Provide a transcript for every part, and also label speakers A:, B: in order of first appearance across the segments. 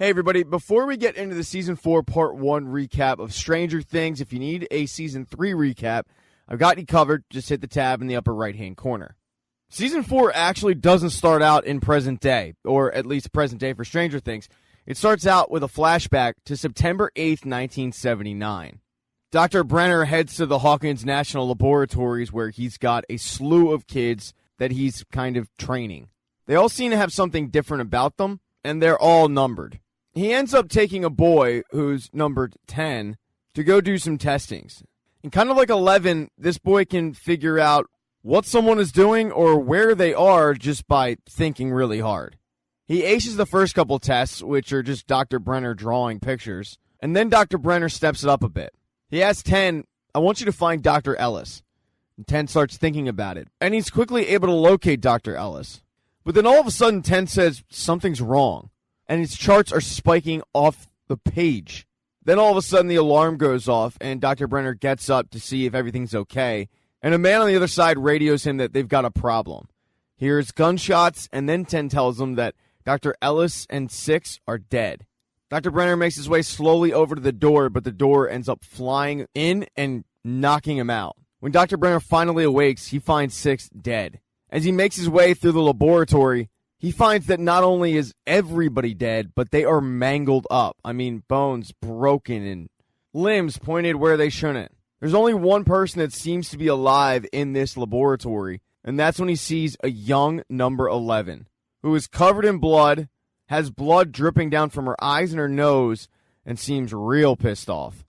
A: Hey everybody, before we get into the Season 4 Part 1 recap of Stranger Things, if you need a Season 3 recap, I've got you covered. Just hit the tab in the upper right-hand corner. Season 4 actually doesn't start out in present day, or at least present day for Stranger Things. It starts out with a flashback to September 8th, 1979. Dr. Brenner heads to the Hawkins National Laboratories where he's got a slew of kids that he's kind of training. They all seem to have something different about them, and they're all numbered. He ends up taking a boy who's numbered 10 to go do some testings. And kind of like 11, this boy can figure out what someone is doing or where they are just by thinking really hard. He aces the first couple tests, which are just Dr. Brenner drawing pictures, and then Dr. Brenner steps it up a bit. He asks 10, I want you to find Dr. Ellis. And 10 starts thinking about it, and he's quickly able to locate Dr. Ellis. But then all of a sudden 10 says something's wrong, and his charts are spiking off the page. Then all of a sudden the alarm goes off, and Dr. Brenner gets up to see if everything's okay, and a man on the other side radios him that they've got a problem. He hears gunshots, and then 10 tells him that Dr. Ellis and 6 are dead. Dr. Brenner makes his way slowly over to the door, but the door ends up flying in and knocking him out. When Dr. Brenner finally awakes, he finds 6 dead. As he makes his way through the laboratory, he finds that not only is everybody dead, but they are mangled up. I mean, bones broken and limbs pointed where they shouldn't. There's only one person that seems to be alive in this laboratory, and that's when he sees a young number 11, who is covered in blood, has blood dripping down from her eyes and her nose, and seems real pissed off.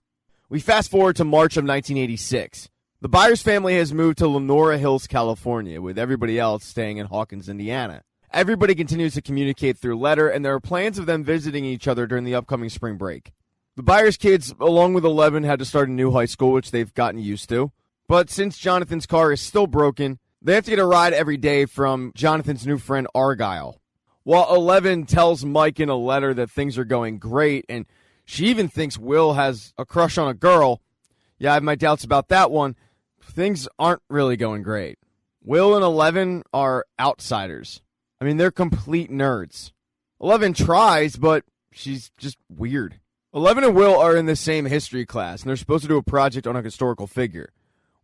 A: We fast forward to March of 1986. The Byers family has moved to Lenora Hills, California, with everybody else staying in Hawkins, Indiana. Everybody continues to communicate through letter, and there are plans of them visiting each other during the upcoming spring break. The Byers kids, along with 11, had to start a new high school, which they've gotten used to. But since Jonathan's car is still broken, they have to get a ride every day from Jonathan's new friend, Argyle. While 11 tells Mike in a letter that things are going great, and she even thinks Will has a crush on a girl. Yeah, I have my doubts about that one. Things aren't really going great. Will and 11 are outsiders. I mean, they're complete nerds. 11 tries, but she's just weird. 11 and Will are in the same history class, and they're supposed to do a project on a historical figure.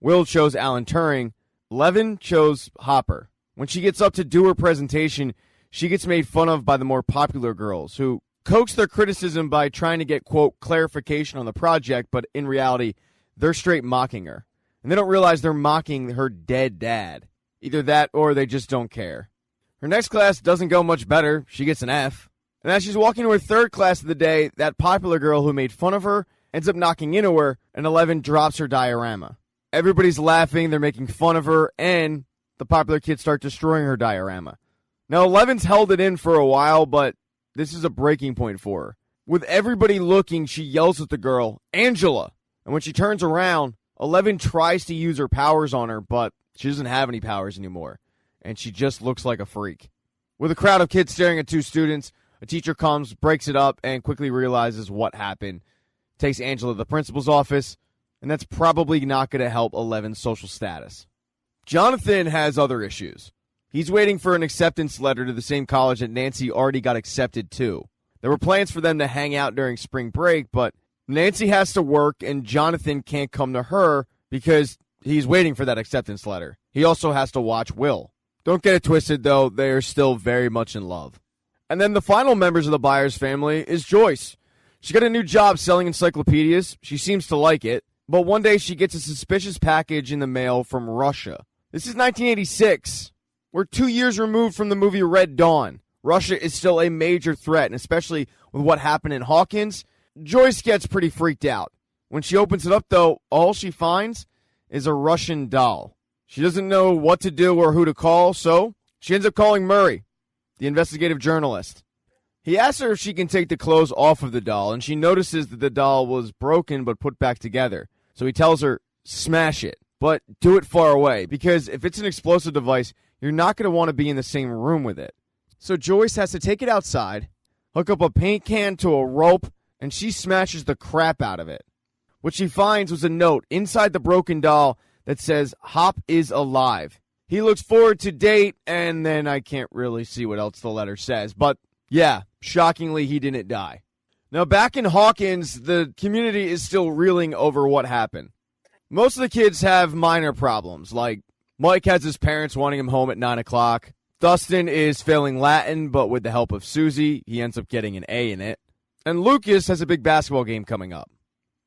A: Will chose Alan Turing. 11 chose Hopper. When she gets up to do her presentation, she gets made fun of by the more popular girls, who coax their criticism by trying to get, quote, clarification on the project, but in reality, they're straight mocking her. And they don't realize they're mocking her dead dad. Either that or they just don't care. Her next class doesn't go much better. She gets an F. And as she's walking to her third class of the day, that popular girl who made fun of her ends up knocking into her, and 11 drops her diorama. Everybody's laughing, they're making fun of her, and the popular kids start destroying her diorama. Now, 11's held it in for a while, but this is a breaking point for her. With everybody looking, she yells at the girl, Angela! And when she turns around, 11 tries to use her powers on her, but she doesn't have any powers anymore. And she just looks like a freak. With a crowd of kids staring at two students, a teacher comes, breaks it up, and quickly realizes what happened. Takes Angela to the principal's office, and that's probably not going to help 11's social status. Jonathan has other issues. He's waiting for an acceptance letter to the same college that Nancy already got accepted to. There were plans for them to hang out during spring break, but Nancy has to work, and Jonathan can't come to her because he's waiting for that acceptance letter. He also has to watch Will. Don't get it twisted, though. They are still very much in love. And then the final members of the Byers family is Joyce. She got a new job selling encyclopedias. She seems to like it. But one day she gets a suspicious package in the mail from Russia. This is 1986. We're 2 years removed from the movie Red Dawn. Russia is still a major threat, and especially with what happened in Hawkins, Joyce gets pretty freaked out. When she opens it up, though, all she finds is a Russian doll. She doesn't know what to do or who to call, so she ends up calling Murray, the investigative journalist. He asks her if she can take the clothes off of the doll, and she notices that the doll was broken but put back together. So he tells her, smash it, but do it far away, because if it's an explosive device, you're not going to want to be in the same room with it. So Joyce has to take it outside, hook up a paint can to a rope, and she smashes the crap out of it. What she finds was a note inside the broken doll that says, Hop is alive. He looks forward to date, and then I can't really see what else the letter says. But, yeah, Shockingly, he didn't die. Now, back in Hawkins, the community is still reeling over what happened. Most of the kids have minor problems, like Mike has his parents wanting him home at 9 o'clock. Dustin is failing Latin, but with the help of Susie, he ends up getting an A in it. And Lucas has a big basketball game coming up.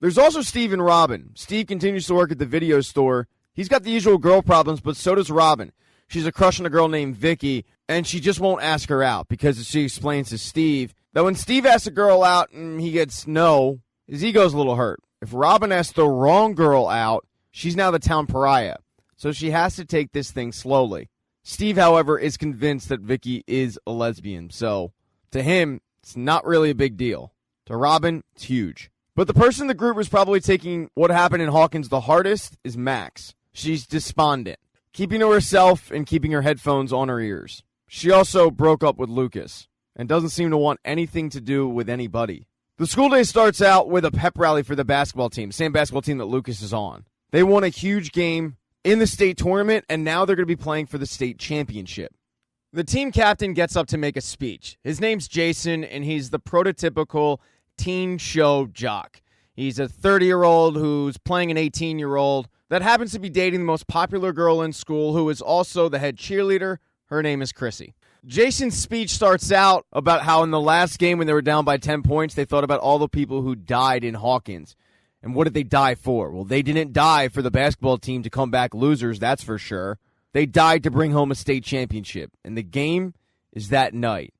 A: There's also Steve and Robin. Steve continues to work at the video store. He's got the usual girl problems, but so does Robin. She's a crush on a girl named Vicky, and she just won't ask her out because she explains to Steve that when Steve asks a girl out and he gets no, his ego's a little hurt. If Robin asks the wrong girl out, she's now the town pariah, so she has to take this thing slowly. Steve, however, is convinced that Vicky is a lesbian, so to him, it's not really a big deal. To Robin, it's huge. But the person in the group who's probably taking what happened in Hawkins the hardest is Max. She's despondent, keeping to herself and keeping her headphones on her ears. She also broke up with Lucas and doesn't seem to want anything to do with anybody. The school day starts out with a pep rally for the basketball team, same basketball team that Lucas is on. They won a huge game in the state tournament, and now they're going to be playing for the state championship. The team captain gets up to make a speech. His name's Jason, and he's the prototypical teen show jock. He's a 30-year-old who's playing an 18-year-old that happens to be dating the most popular girl in school, who is also the head cheerleader. Her name is Chrissy. Jason's speech starts out about how in the last game when they were down by 10 points, they thought about all the people who died in Hawkins. And what did they die for? Well, they didn't die for the basketball team to come back losers, that's for sure. They died to bring home a state championship. And the game is that night.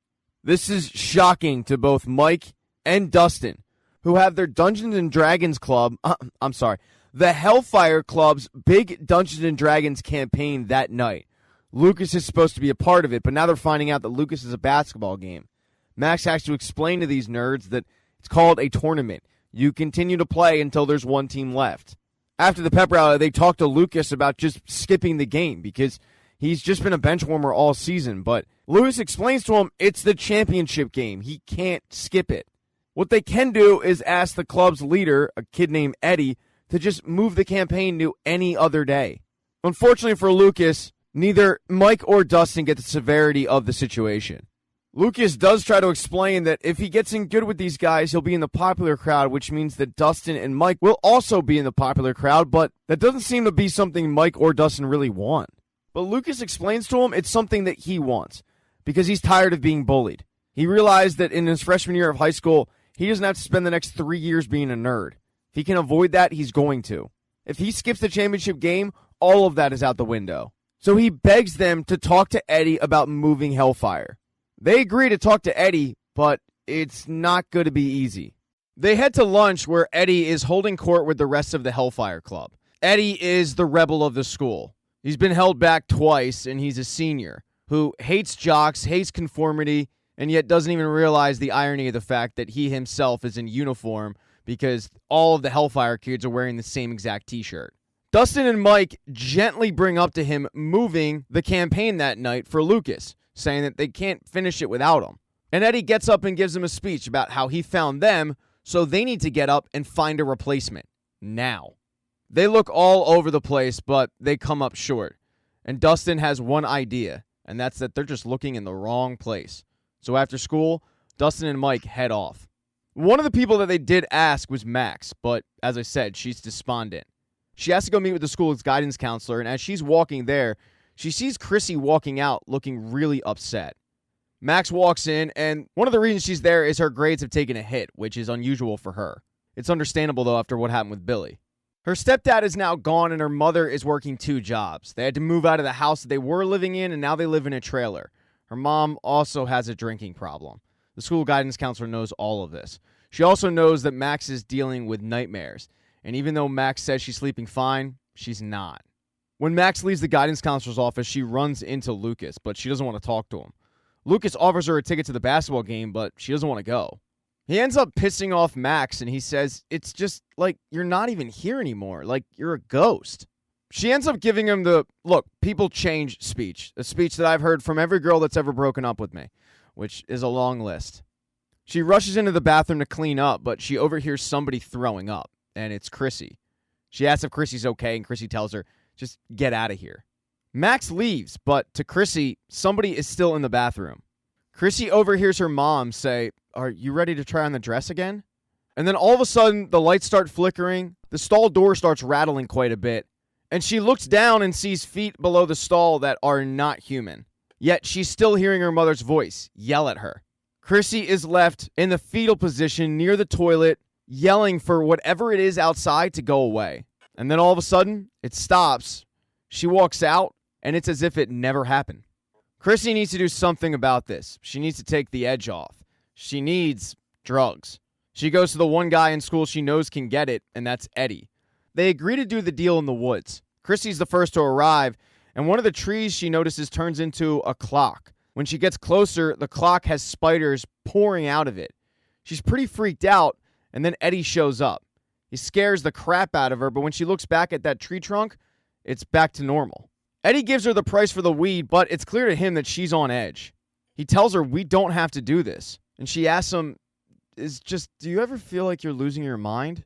A: This is shocking to both Mike and Dustin, who have their Dungeons and Dragons club, the Hellfire Club's big Dungeons and Dragons campaign that night. Lucas is supposed to be a part of it, but now they're finding out that Lucas is a basketball game. Max has to explain to these nerds that it's called a tournament. You continue to play until there's one team left. After the pep rally, they talk to Lucas about just skipping the game because he's just been a bench warmer all season. But Lucas explains to him it's the championship game. He can't skip it. What they can do is ask the club's leader, a kid named Eddie, to just move the campaign to any other day. Unfortunately for Lucas, neither Mike or Dustin get the severity of the situation. Lucas does try to explain that if he gets in good with these guys, he'll be in the popular crowd, which means that Dustin and Mike will also be in the popular crowd, but that doesn't seem to be something Mike or Dustin really want. But Lucas explains to him it's something that he wants, because he's tired of being bullied. He realized that in his freshman year of high school, he doesn't have to spend the next 3 years being a nerd. If he can avoid that, he's going to. If he skips the championship game, all of that is out the window. So he begs them to talk to Eddie about moving Hellfire. They agree to talk to Eddie, but it's not going to be easy. They head to lunch where Eddie is holding court with the rest of the Hellfire Club. Eddie is the rebel of the school. He's been held back twice, and he's a senior who hates jocks, hates conformity, and yet doesn't even realize the irony of the fact that he himself is in uniform because all of the Hellfire kids are wearing the same exact t-shirt. Dustin and Mike gently bring up to him moving the campaign that night for Lucas, saying that they can't finish it without him. And Eddie gets up and gives them a speech about how he found them, so they need to get up and find a replacement. Now. They look all over the place, but they come up short. And Dustin has one idea, and that's that they're just looking in the wrong place. So after school, Dustin and Mike head off. One of the people that they did ask was Max, but as I said, she's despondent. She has to go meet with the school's guidance counselor, and as she's walking there, she sees Chrissy walking out looking really upset. Max walks in, and one of the reasons she's there is her grades have taken a hit, which is unusual for her. It's understandable, though, after what happened with Billy. Her stepdad is now gone, and her mother is working 2 jobs. They had to move out of the house that they were living in, and now they live in a trailer. Her mom also has a drinking problem. The school guidance counselor knows all of this. She also knows that Max is dealing with nightmares, and even though Max says she's sleeping fine, she's not. When Max leaves the guidance counselor's office, she runs into Lucas, but she doesn't want to talk to him. Lucas offers her a ticket to the basketball game, but she doesn't want to go. He ends up pissing off Max, and he says, it's just like, you're not even here anymore. Like, you're a ghost. She ends up giving him the, look, people change speech. A speech that I've heard from every girl that's ever broken up with me, which is a long list. She rushes into the bathroom to clean up, but she overhears somebody throwing up, and it's Chrissy. She asks if Chrissy's okay, and Chrissy tells her, just get out of here. Max leaves, but to Chrissy, somebody is still in the bathroom. Chrissy overhears her mom say, "Are you ready to try on the dress again?" And then all of a sudden, the lights start flickering, the stall door starts rattling quite a bit, and she looks down and sees feet below the stall that are not human. Yet she's still hearing her mother's voice yell at her. Chrissy is left in the fetal position near the toilet, yelling for whatever it is outside to go away. And then all of a sudden, it stops. She walks out, and it's as if it never happened. Chrissy needs to do something about this. She needs to take the edge off. She needs drugs. She goes to the one guy in school she knows can get it, and that's Eddie. They agree to do the deal in the woods. Chrissy's the first to arrive, and one of the trees she notices turns into a clock. When she gets closer, the clock has spiders pouring out of it. She's pretty freaked out, and then Eddie shows up. He scares the crap out of her, but when she looks back at that tree trunk, it's back to normal. Eddie gives her the price for the weed, but it's clear to him that she's on edge. He tells her, "We don't have to do this." And she asks him, "Do you ever feel like you're losing your mind?"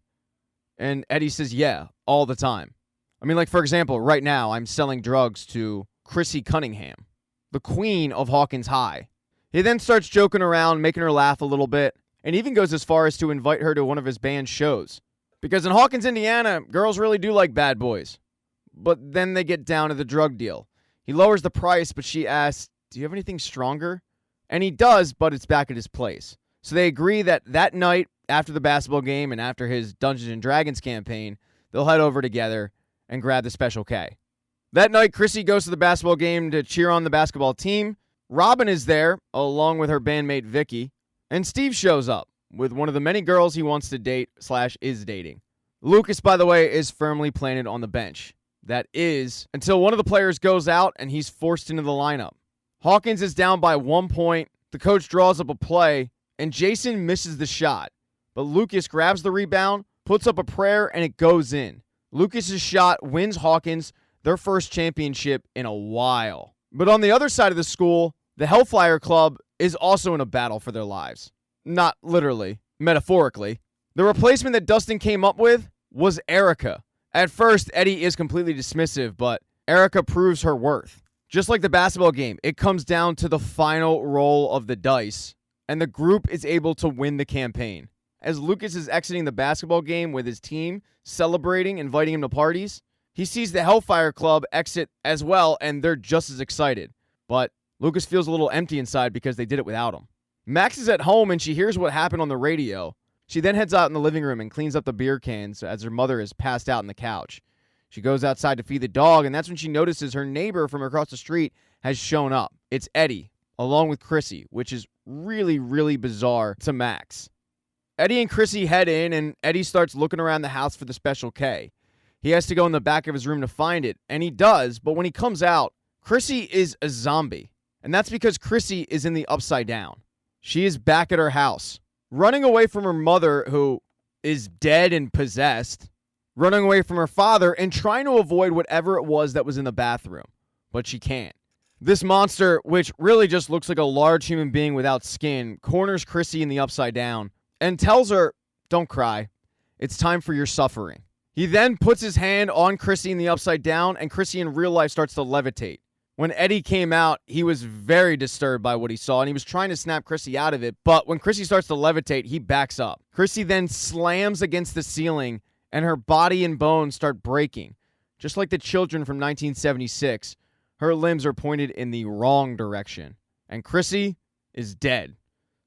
A: And Eddie says, "Yeah, all the time. I mean, like, for example, right now, I'm selling drugs to Chrissy Cunningham, the queen of Hawkins High." He then starts joking around, making her laugh a little bit, and even goes as far as to invite her to one of his band's shows. Because in Hawkins, Indiana, girls really do like bad boys. But then they get down to the drug deal. He lowers the price, but she asks, "Do you have anything stronger?" And he does, but it's back at his place. So they agree that night, after the basketball game and after his Dungeons & Dragons campaign, they'll head over together and grab the Special K. That night, Chrissy goes to the basketball game to cheer on the basketball team. Robin is there, along with her bandmate Vicky. And Steve shows up with one of the many girls he wants to date / is dating. Lucas, by the way, is firmly planted on the bench. That is, until one of the players goes out and he's forced into the lineup. Hawkins is down by 1 point. The coach draws up a play, and Jason misses the shot. But Lucas grabs the rebound, puts up a prayer, and it goes in. Lucas's shot wins Hawkins their first championship in a while. But on the other side of the school, the Hellfire Club is also in a battle for their lives. Not literally, metaphorically. The replacement that Dustin came up with was Erica. At first, Eddie is completely dismissive, but Erica proves her worth. Just like the basketball game, it comes down to the final roll of the dice, and the group is able to win the campaign. As Lucas is exiting the basketball game with his team, celebrating, inviting him to parties, he sees the Hellfire Club exit as well, and they're just as excited. But Lucas feels a little empty inside because they did it without him. Max is at home, and she hears what happened on the radio. She then heads out in the living room and cleans up the beer cans as her mother is passed out on the couch. She goes outside to feed the dog, and that's when she notices her neighbor from across the street has shown up. It's Eddie, along with Chrissy, which is really, really bizarre to Max. Eddie and Chrissy head in, and Eddie starts looking around the house for the Special K. He has to go in the back of his room to find it, and he does, but when he comes out, Chrissy is a zombie. And that's because Chrissy is in the Upside Down. She is back at her house, running away from her mother, who is dead and possessed, running away from her father, and trying to avoid whatever it was that was in the bathroom. But she can't. This monster, which really just looks like a large human being without skin, corners Chrissy in the Upside Down and tells her, "Don't cry. It's time for your suffering." He then puts his hand on Chrissy in the Upside Down, and Chrissy in real life starts to levitate. When Eddie came out, he was very disturbed by what he saw, and he was trying to snap Chrissy out of it, but when Chrissy starts to levitate, he backs up. Chrissy then slams against the ceiling, and her body and bones start breaking. Just like the children from 1976, her limbs are pointed in the wrong direction, and Chrissy is dead.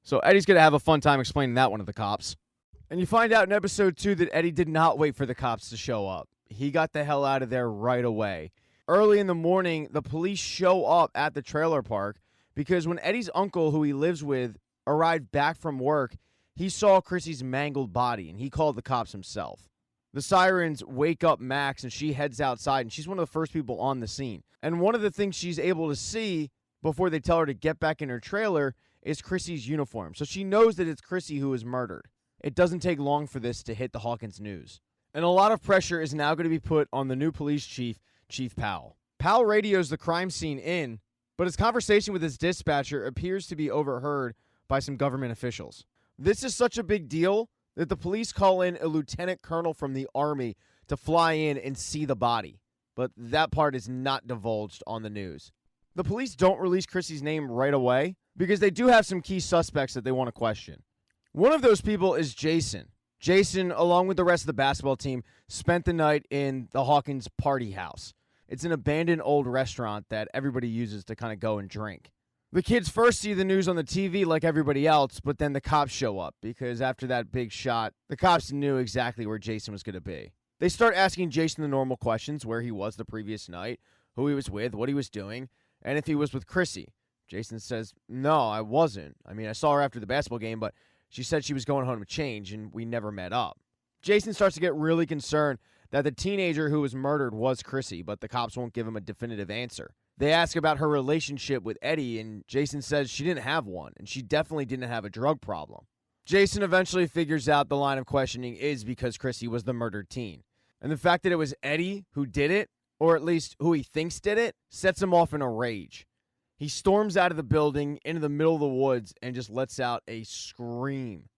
A: So Eddie's going to have a fun time explaining that one to the cops. And you find out in episode 2 that Eddie did not wait for the cops to show up. He got the hell out of there right away. Early in the morning, the police show up at the trailer park because when Eddie's uncle, who he lives with, arrived back from work, he saw Chrissy's mangled body, and he called the cops himself. The sirens wake up Max, and she heads outside, and she's one of the first people on the scene. And one of the things she's able to see before they tell her to get back in her trailer is Chrissy's uniform. So she knows that it's Chrissy who was murdered. It doesn't take long for this to hit the Hawkins news. And a lot of pressure is now going to be put on the new police chief, Chief Powell. Powell radios the crime scene in, but his conversation with his dispatcher appears to be overheard by some government officials. This is such a big deal that the police call in a lieutenant colonel from the Army to fly in and see the body. But that part is not divulged on the news. The police don't release Chrissy's name right away. because they do have some key suspects that they want to question. One of those people is Jason. Jason, along with the rest of the basketball team, spent the night in the Hawkins party house. It's an abandoned old restaurant that everybody uses to kind of go and drink. The kids first see the news on the TV like everybody else, but then the cops show up because after that big shot, the cops knew exactly where Jason was going to be. They start asking Jason the normal questions, where he was the previous night, who he was with, what he was doing, and if he was with Chrissy. Jason says, "No, I wasn't. I mean, I saw her after the basketball game, but she said she was going home to change, and we never met up." Jason starts to get really concerned that the teenager who was murdered was Chrissy, but the cops won't give him a definitive answer. They ask about her relationship with Eddie, and Jason says she didn't have one, and she definitely didn't have a drug problem. Jason eventually figures out the line of questioning is because Chrissy was the murdered teen. And the fact that it was Eddie who did it, or at least who he thinks did it, sets him off in a rage. He storms out of the building into the middle of the woods and just lets out a scream.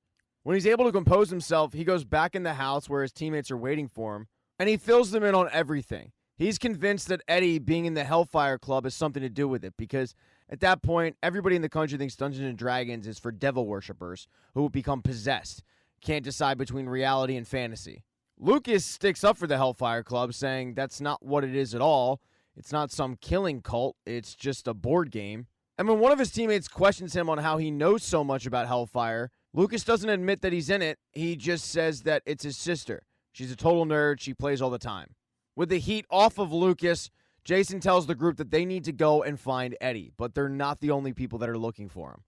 A: When he's able to compose himself, he goes back in the house where his teammates are waiting for him, and he fills them in on everything. He's convinced that Eddie being in the Hellfire Club has something to do with it, because at that point, everybody in the country thinks Dungeons & Dragons is for devil worshippers who become possessed, can't decide between reality and fantasy. Lucas sticks up for the Hellfire Club, saying that's not what it is at all. It's not some killing cult, it's just a board game. And when one of his teammates questions him on how he knows so much about Hellfire, Lucas doesn't admit that he's in it, he just says that it's his sister. She's a total nerd, she plays all the time. With the heat off of Lucas, Jason tells the group that they need to go and find Eddie, but they're not the only people that are looking for him.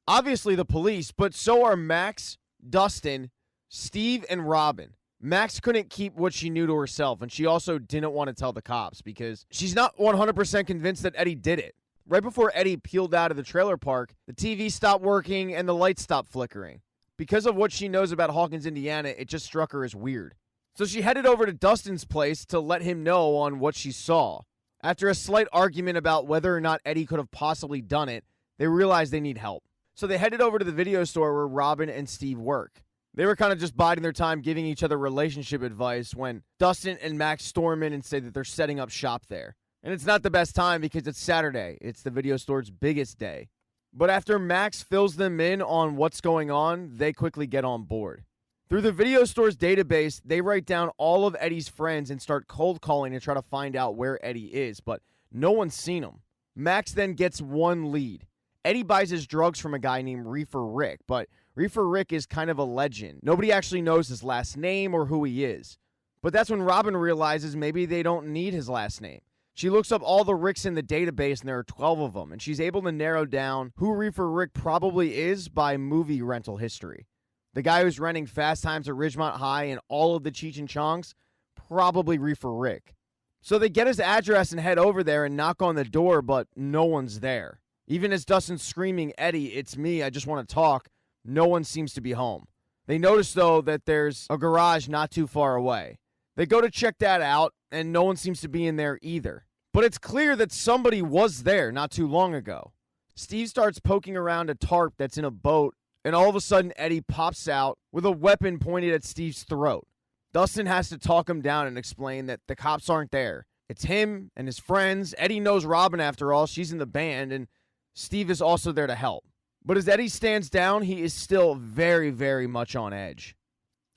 A: Obviously the police, but so are Max, Dustin, Steve, and Robin. Max couldn't keep what she knew to herself, and she also didn't want to tell the cops because she's not 100% convinced that Eddie did it. Right before Eddie peeled out of the trailer park, the TV stopped working and the lights stopped flickering. Because of what she knows about Hawkins, Indiana, it just struck her as weird. So she headed over to Dustin's place to let him know on what she saw. After a slight argument about whether or not Eddie could have possibly done it, they realized they need help. So they headed over to the video store where Robin and Steve work. They were kind of just biding their time giving each other relationship advice when Dustin and Max storm in and say that they're setting up shop there. And it's not the best time because it's Saturday. It's the video store's biggest day. But after Max fills them in on what's going on, they quickly get on board. Through the video store's database, they write down all of Eddie's friends and start cold calling to try to find out where Eddie is, but no one's seen him. Max then gets one lead. Eddie buys his drugs from a guy named Reefer Rick, but Reefer Rick is kind of a legend. Nobody actually knows his last name or who he is. But that's when Robin realizes maybe they don't need his last name. She looks up all the Ricks in the database, and there are 12 of them, and she's able to narrow down who Reefer Rick probably is by movie rental history. The guy who's renting Fast Times at Ridgemont High and all of the Cheech and Chongs, probably Reefer Rick. So they get his address and head over there and knock on the door, but no one's there. Even as Dustin's screaming, "Eddie, it's me, I just want to talk," no one seems to be home. They notice, though, that there's a garage not too far away. They go to check that out, and no one seems to be in there either. But it's clear that somebody was there not too long ago. Steve starts poking around a tarp that's in a boat, and all of a sudden Eddie pops out with a weapon pointed at Steve's throat. Dustin has to talk him down and explain that the cops aren't there. It's him and his friends. Eddie knows Robin after all. She's in the band, and Steve is also there to help. But as Eddie stands down, he is still very, very much on edge.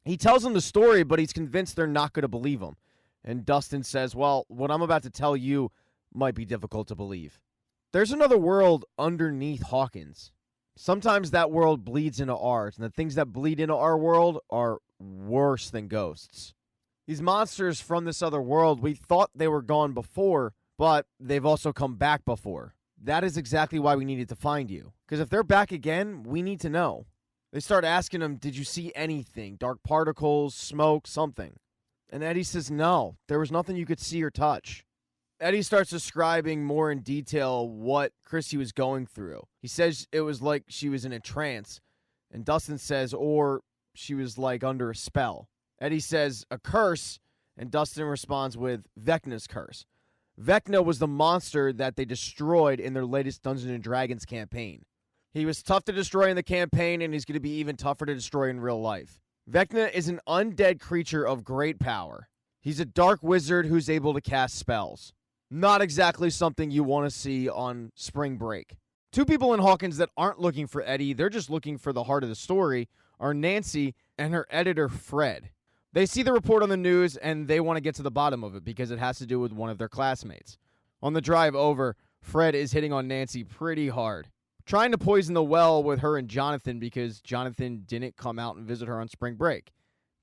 A: He tells them the story, but he's convinced they're not going to believe him. And Dustin says, well, what I'm about to tell you might be difficult to believe. There's another world underneath Hawkins. Sometimes that world bleeds into ours, and the things that bleed into our world are worse than ghosts. These monsters from this other world, we thought they were gone before, but they've also come back before. That is exactly why we needed to find you. Because if they're back again, we need to know. They start asking him, did you see anything? Dark particles, smoke, something? And Eddie says, no, there was nothing you could see or touch. Eddie starts describing more in detail what Chrissy was going through. He says it was like she was in a trance. And Dustin says, or she was like under a spell. Eddie says, a curse. And Dustin responds with Vecna's curse. Vecna was the monster that they destroyed in their latest Dungeons & Dragons campaign. He was tough to destroy in the campaign, and he's going to be even tougher to destroy in real life. Vecna is an undead creature of great power. He's a dark wizard who's able to cast spells. Not exactly something you want to see on spring break. Two people in Hawkins that aren't looking for Eddie, they're just looking for the heart of the story, are Nancy and her editor, Fred. They see the report on the news and they want to get to the bottom of it because it has to do with one of their classmates. On the drive over, Fred is hitting on Nancy pretty hard, trying to poison the well with her and Jonathan because Jonathan didn't come out and visit her on spring break.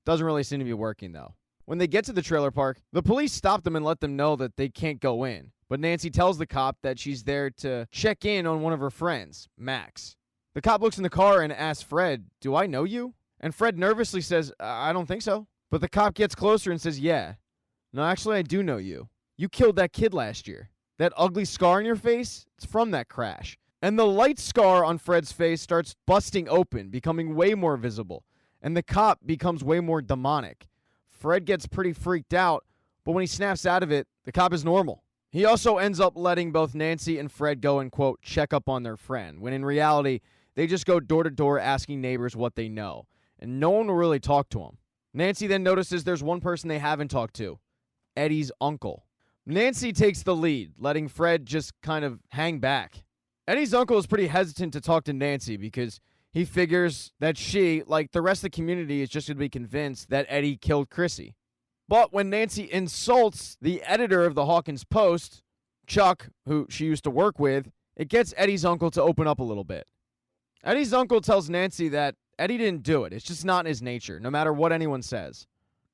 A: Doesn't really seem to be working, though. When they get to the trailer park, the police stop them and let them know that they can't go in. But Nancy tells the cop that she's there to check in on one of her friends, Max. The cop looks in the car and asks Fred, "Do I know you?" And Fred nervously says, "I don't think so." But the cop gets closer and says, "Yeah. No, actually, I do know you. You killed that kid last year. That ugly scar on your face, it's from that crash." And the light scar on Fred's face starts busting open, becoming way more visible. And the cop becomes way more demonic. Fred gets pretty freaked out, but when he snaps out of it, the cop is normal. He also ends up letting both Nancy and Fred go and, quote, check up on their friend, when in reality, they just go door to door asking neighbors what they know, and no one will really talk to them. Nancy then notices there's one person they haven't talked to, Eddie's uncle. Nancy takes the lead, letting Fred just kind of hang back. Eddie's uncle is pretty hesitant to talk to Nancy because he figures that she, like the rest of the community, is just going to be convinced that Eddie killed Chrissy. But when Nancy insults the editor of the Hawkins Post, Chuck, who she used to work with, it gets Eddie's uncle to open up a little bit. Eddie's uncle tells Nancy that Eddie didn't do it. It's just not in his nature, no matter what anyone says.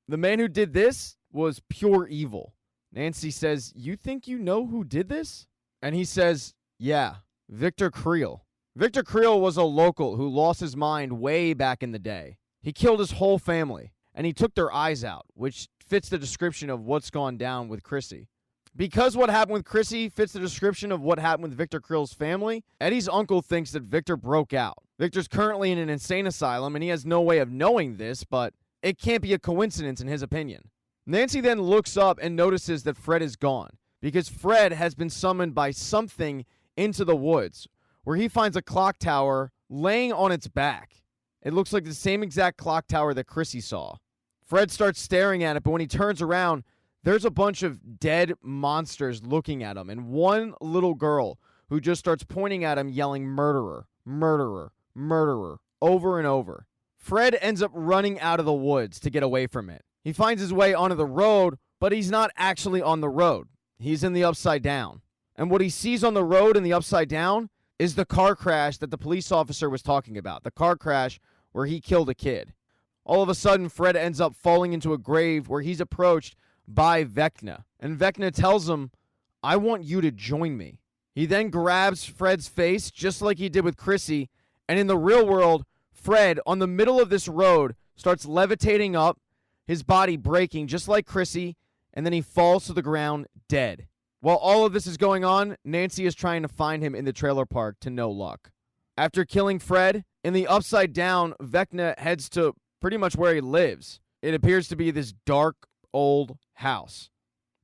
A: The man who did this was pure evil. Nancy says, "You think you know who did this?" And he says, "Yeah, Victor Creel." Victor Creel was a local who lost his mind way back in the day. He killed his whole family, and he took their eyes out, which fits the description of what's gone down with Chrissy. Because what happened with Chrissy fits the description of what happened with Victor Creel's family, Eddie's uncle thinks that Victor broke out. Victor's currently in an insane asylum, and he has no way of knowing this, but it can't be a coincidence in his opinion. Nancy then looks up and notices that Fred is gone, because Fred has been summoned by something into the woods, where he finds a clock tower laying on its back. It looks like the same exact clock tower that Chrissy saw. Fred starts staring at it, but when he turns around, there's a bunch of dead monsters looking at him, and one little girl who just starts pointing at him, yelling, "Murderer, murderer, murderer," over and over. Fred ends up running out of the woods to get away from it. He finds his way onto the road, but he's not actually on the road. He's in the upside down. And what he sees on the road in the upside down is the car crash that the police officer was talking about. The car crash where he killed a kid. All of a sudden, Fred ends up falling into a grave where he's approached by Vecna. And Vecna tells him, "I want you to join me." He then grabs Fred's face, just like he did with Chrissy. And in the real world, Fred, on the middle of this road, starts levitating up, his body breaking just like Chrissy, and then he falls to the ground dead. While all of this is going on, Nancy is trying to find him in the trailer park to no luck. After killing Fred, in the upside down, Vecna heads to pretty much where he lives. It appears to be this dark, old house.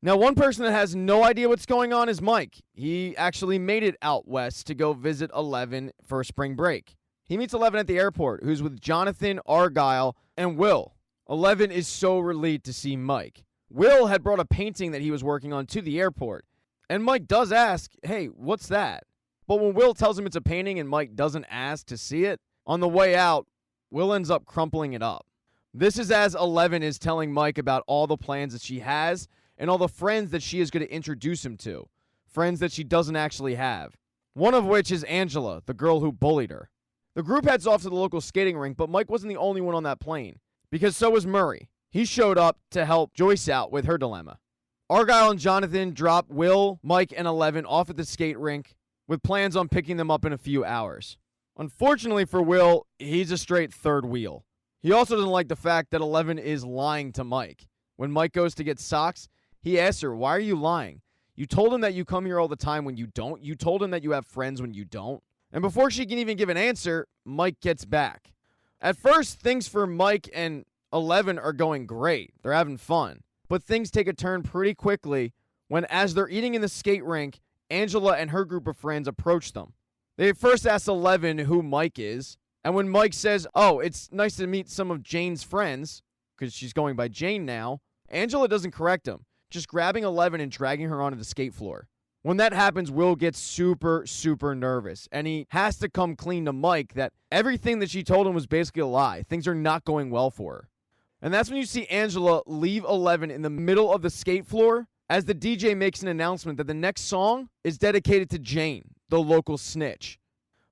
A: Now, one person that has no idea what's going on is Mike. He actually made it out west to go visit 11 for spring break. He meets 11 at the airport, who's with Jonathan, Argyle, and Will. 11 is so relieved to see Mike. Will had brought a painting that he was working on to the airport, and Mike does ask, "Hey, what's that?" But when Will tells him it's a painting and Mike doesn't ask to see it, on the way out, Will ends up crumpling it up. This is as 11 is telling Mike about all the plans that she has and all the friends that she is going to introduce him to. Friends that she doesn't actually have. One of which is Angela, the girl who bullied her. The group heads off to the local skating rink, but Mike wasn't the only one on that plane, because so was Murray. He showed up to help Joyce out with her dilemma. Argyle and Jonathan drop Will, Mike, and 11 off at the skate rink with plans on picking them up in a few hours. Unfortunately for Will, he's a straight third wheel. He also doesn't like the fact that 11 is lying to Mike. When Mike goes to get socks, he asks her, "Why are you lying? You told him that you come here all the time when you don't. You told him that you have friends when you don't." And before she can even give an answer, Mike gets back. At first, things for Mike and 11 are going great. They're having fun. But things take a turn pretty quickly when, as they're eating in the skate rink, Angela and her group of friends approach them. They first ask 11 who Mike is, and when Mike says, "Oh, it's nice to meet some of Jane's friends," because she's going by Jane now, Angela doesn't correct him, just grabbing 11 and dragging her onto the skate floor. When that happens, Will gets super, super nervous, and he has to come clean to Mike that everything that she told him was basically a lie. Things are not going well for her. And that's when you see Angela leave 11 in the middle of the skate floor as the DJ makes an announcement that the next song is dedicated to Jane, the local snitch.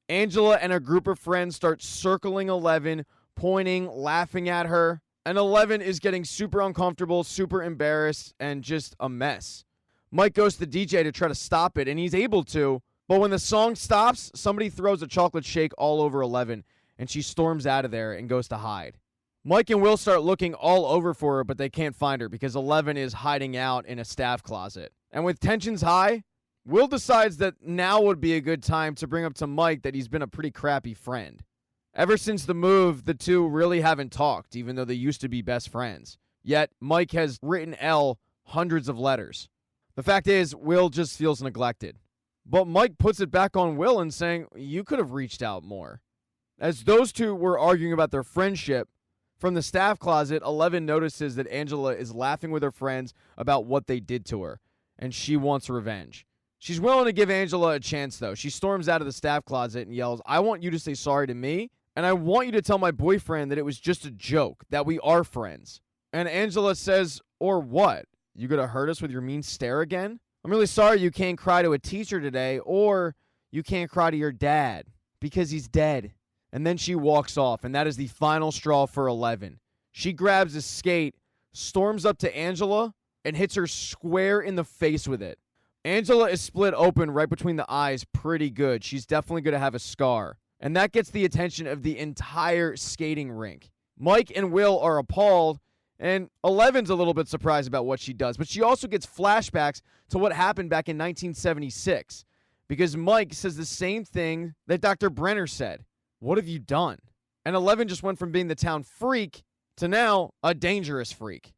A: Angela and a group of friends start circling 11, pointing, laughing at her, and 11 is getting super uncomfortable, super embarrassed, and just a mess. Mike goes to the DJ to try to stop it, and he's able to, but when the song stops, somebody throws a chocolate shake all over 11, and she storms out of there and goes to hide. Mike and Will start looking all over for her, but they can't find her because 11 is hiding out in a staff closet. And with tensions high, Will decides that now would be a good time to bring up to Mike that he's been a pretty crappy friend. Ever since the move, the two really haven't talked, even though they used to be best friends. Yet, Mike has written Elle hundreds of letters. The fact is, Will just feels neglected. But Mike puts it back on Will and saying, you could have reached out more. As those two were arguing about their friendship, from the staff closet, 11 notices that Angela is laughing with her friends about what they did to her, and she wants revenge. She's willing to give Angela a chance, though. She storms out of the staff closet and yells, I want you to say sorry to me, and I want you to tell my boyfriend that it was just a joke, that we are friends. And Angela says, or what? You gonna hurt us with your mean stare again? I'm really sorry you can't cry to a teacher today, or you can't cry to your dad, because he's dead. And then she walks off, and that is the final straw for 11. She grabs a skate, storms up to Angela, and hits her square in the face with it. Angela is split open right between the eyes pretty good. She's definitely going to have a scar. And that gets the attention of the entire skating rink. Mike and Will are appalled, and 11's a little bit surprised about what she does. But she also gets flashbacks to what happened back in 1976. Because Mike says the same thing that Dr. Brenner said. What have you done? And 11 just went from being the town freak to now a dangerous freak.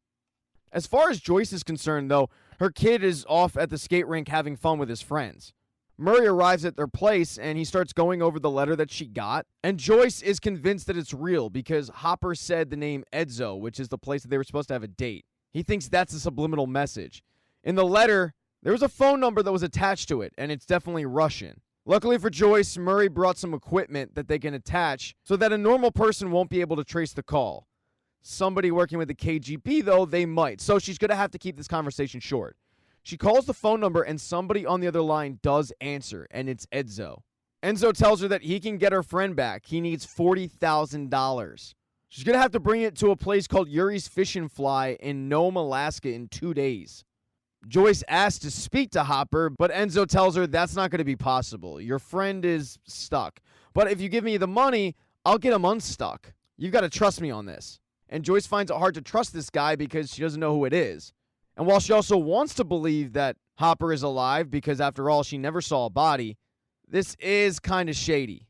A: As far as Joyce is concerned, though, her kid is off at the skate rink having fun with his friends. Murray arrives at their place, and he starts going over the letter that she got. And Joyce is convinced that it's real because Hopper said the name Edzo, which is the place that they were supposed to have a date. He thinks that's a subliminal message. In the letter, there was a phone number that was attached to it, and it's definitely Russian. Luckily for Joyce, Murray brought some equipment that they can attach so that a normal person won't be able to trace the call. Somebody working with the KGB, though, they might. So she's going to have to keep this conversation short. She calls the phone number, and somebody on the other line does answer, and it's Edzo. Enzo tells her that he can get her friend back. He needs $40,000. She's going to have to bring it to a place called Yuri's Fish and Fly in Nome, Alaska in 2 days. Joyce asks to speak to Hopper, but Enzo tells her that's not going to be possible. Your friend is stuck. But if you give me the money, I'll get him unstuck. You've got to trust me on this. And Joyce finds it hard to trust this guy because she doesn't know who it is. And while she also wants to believe that Hopper is alive because, after all, she never saw a body, this is kind of shady.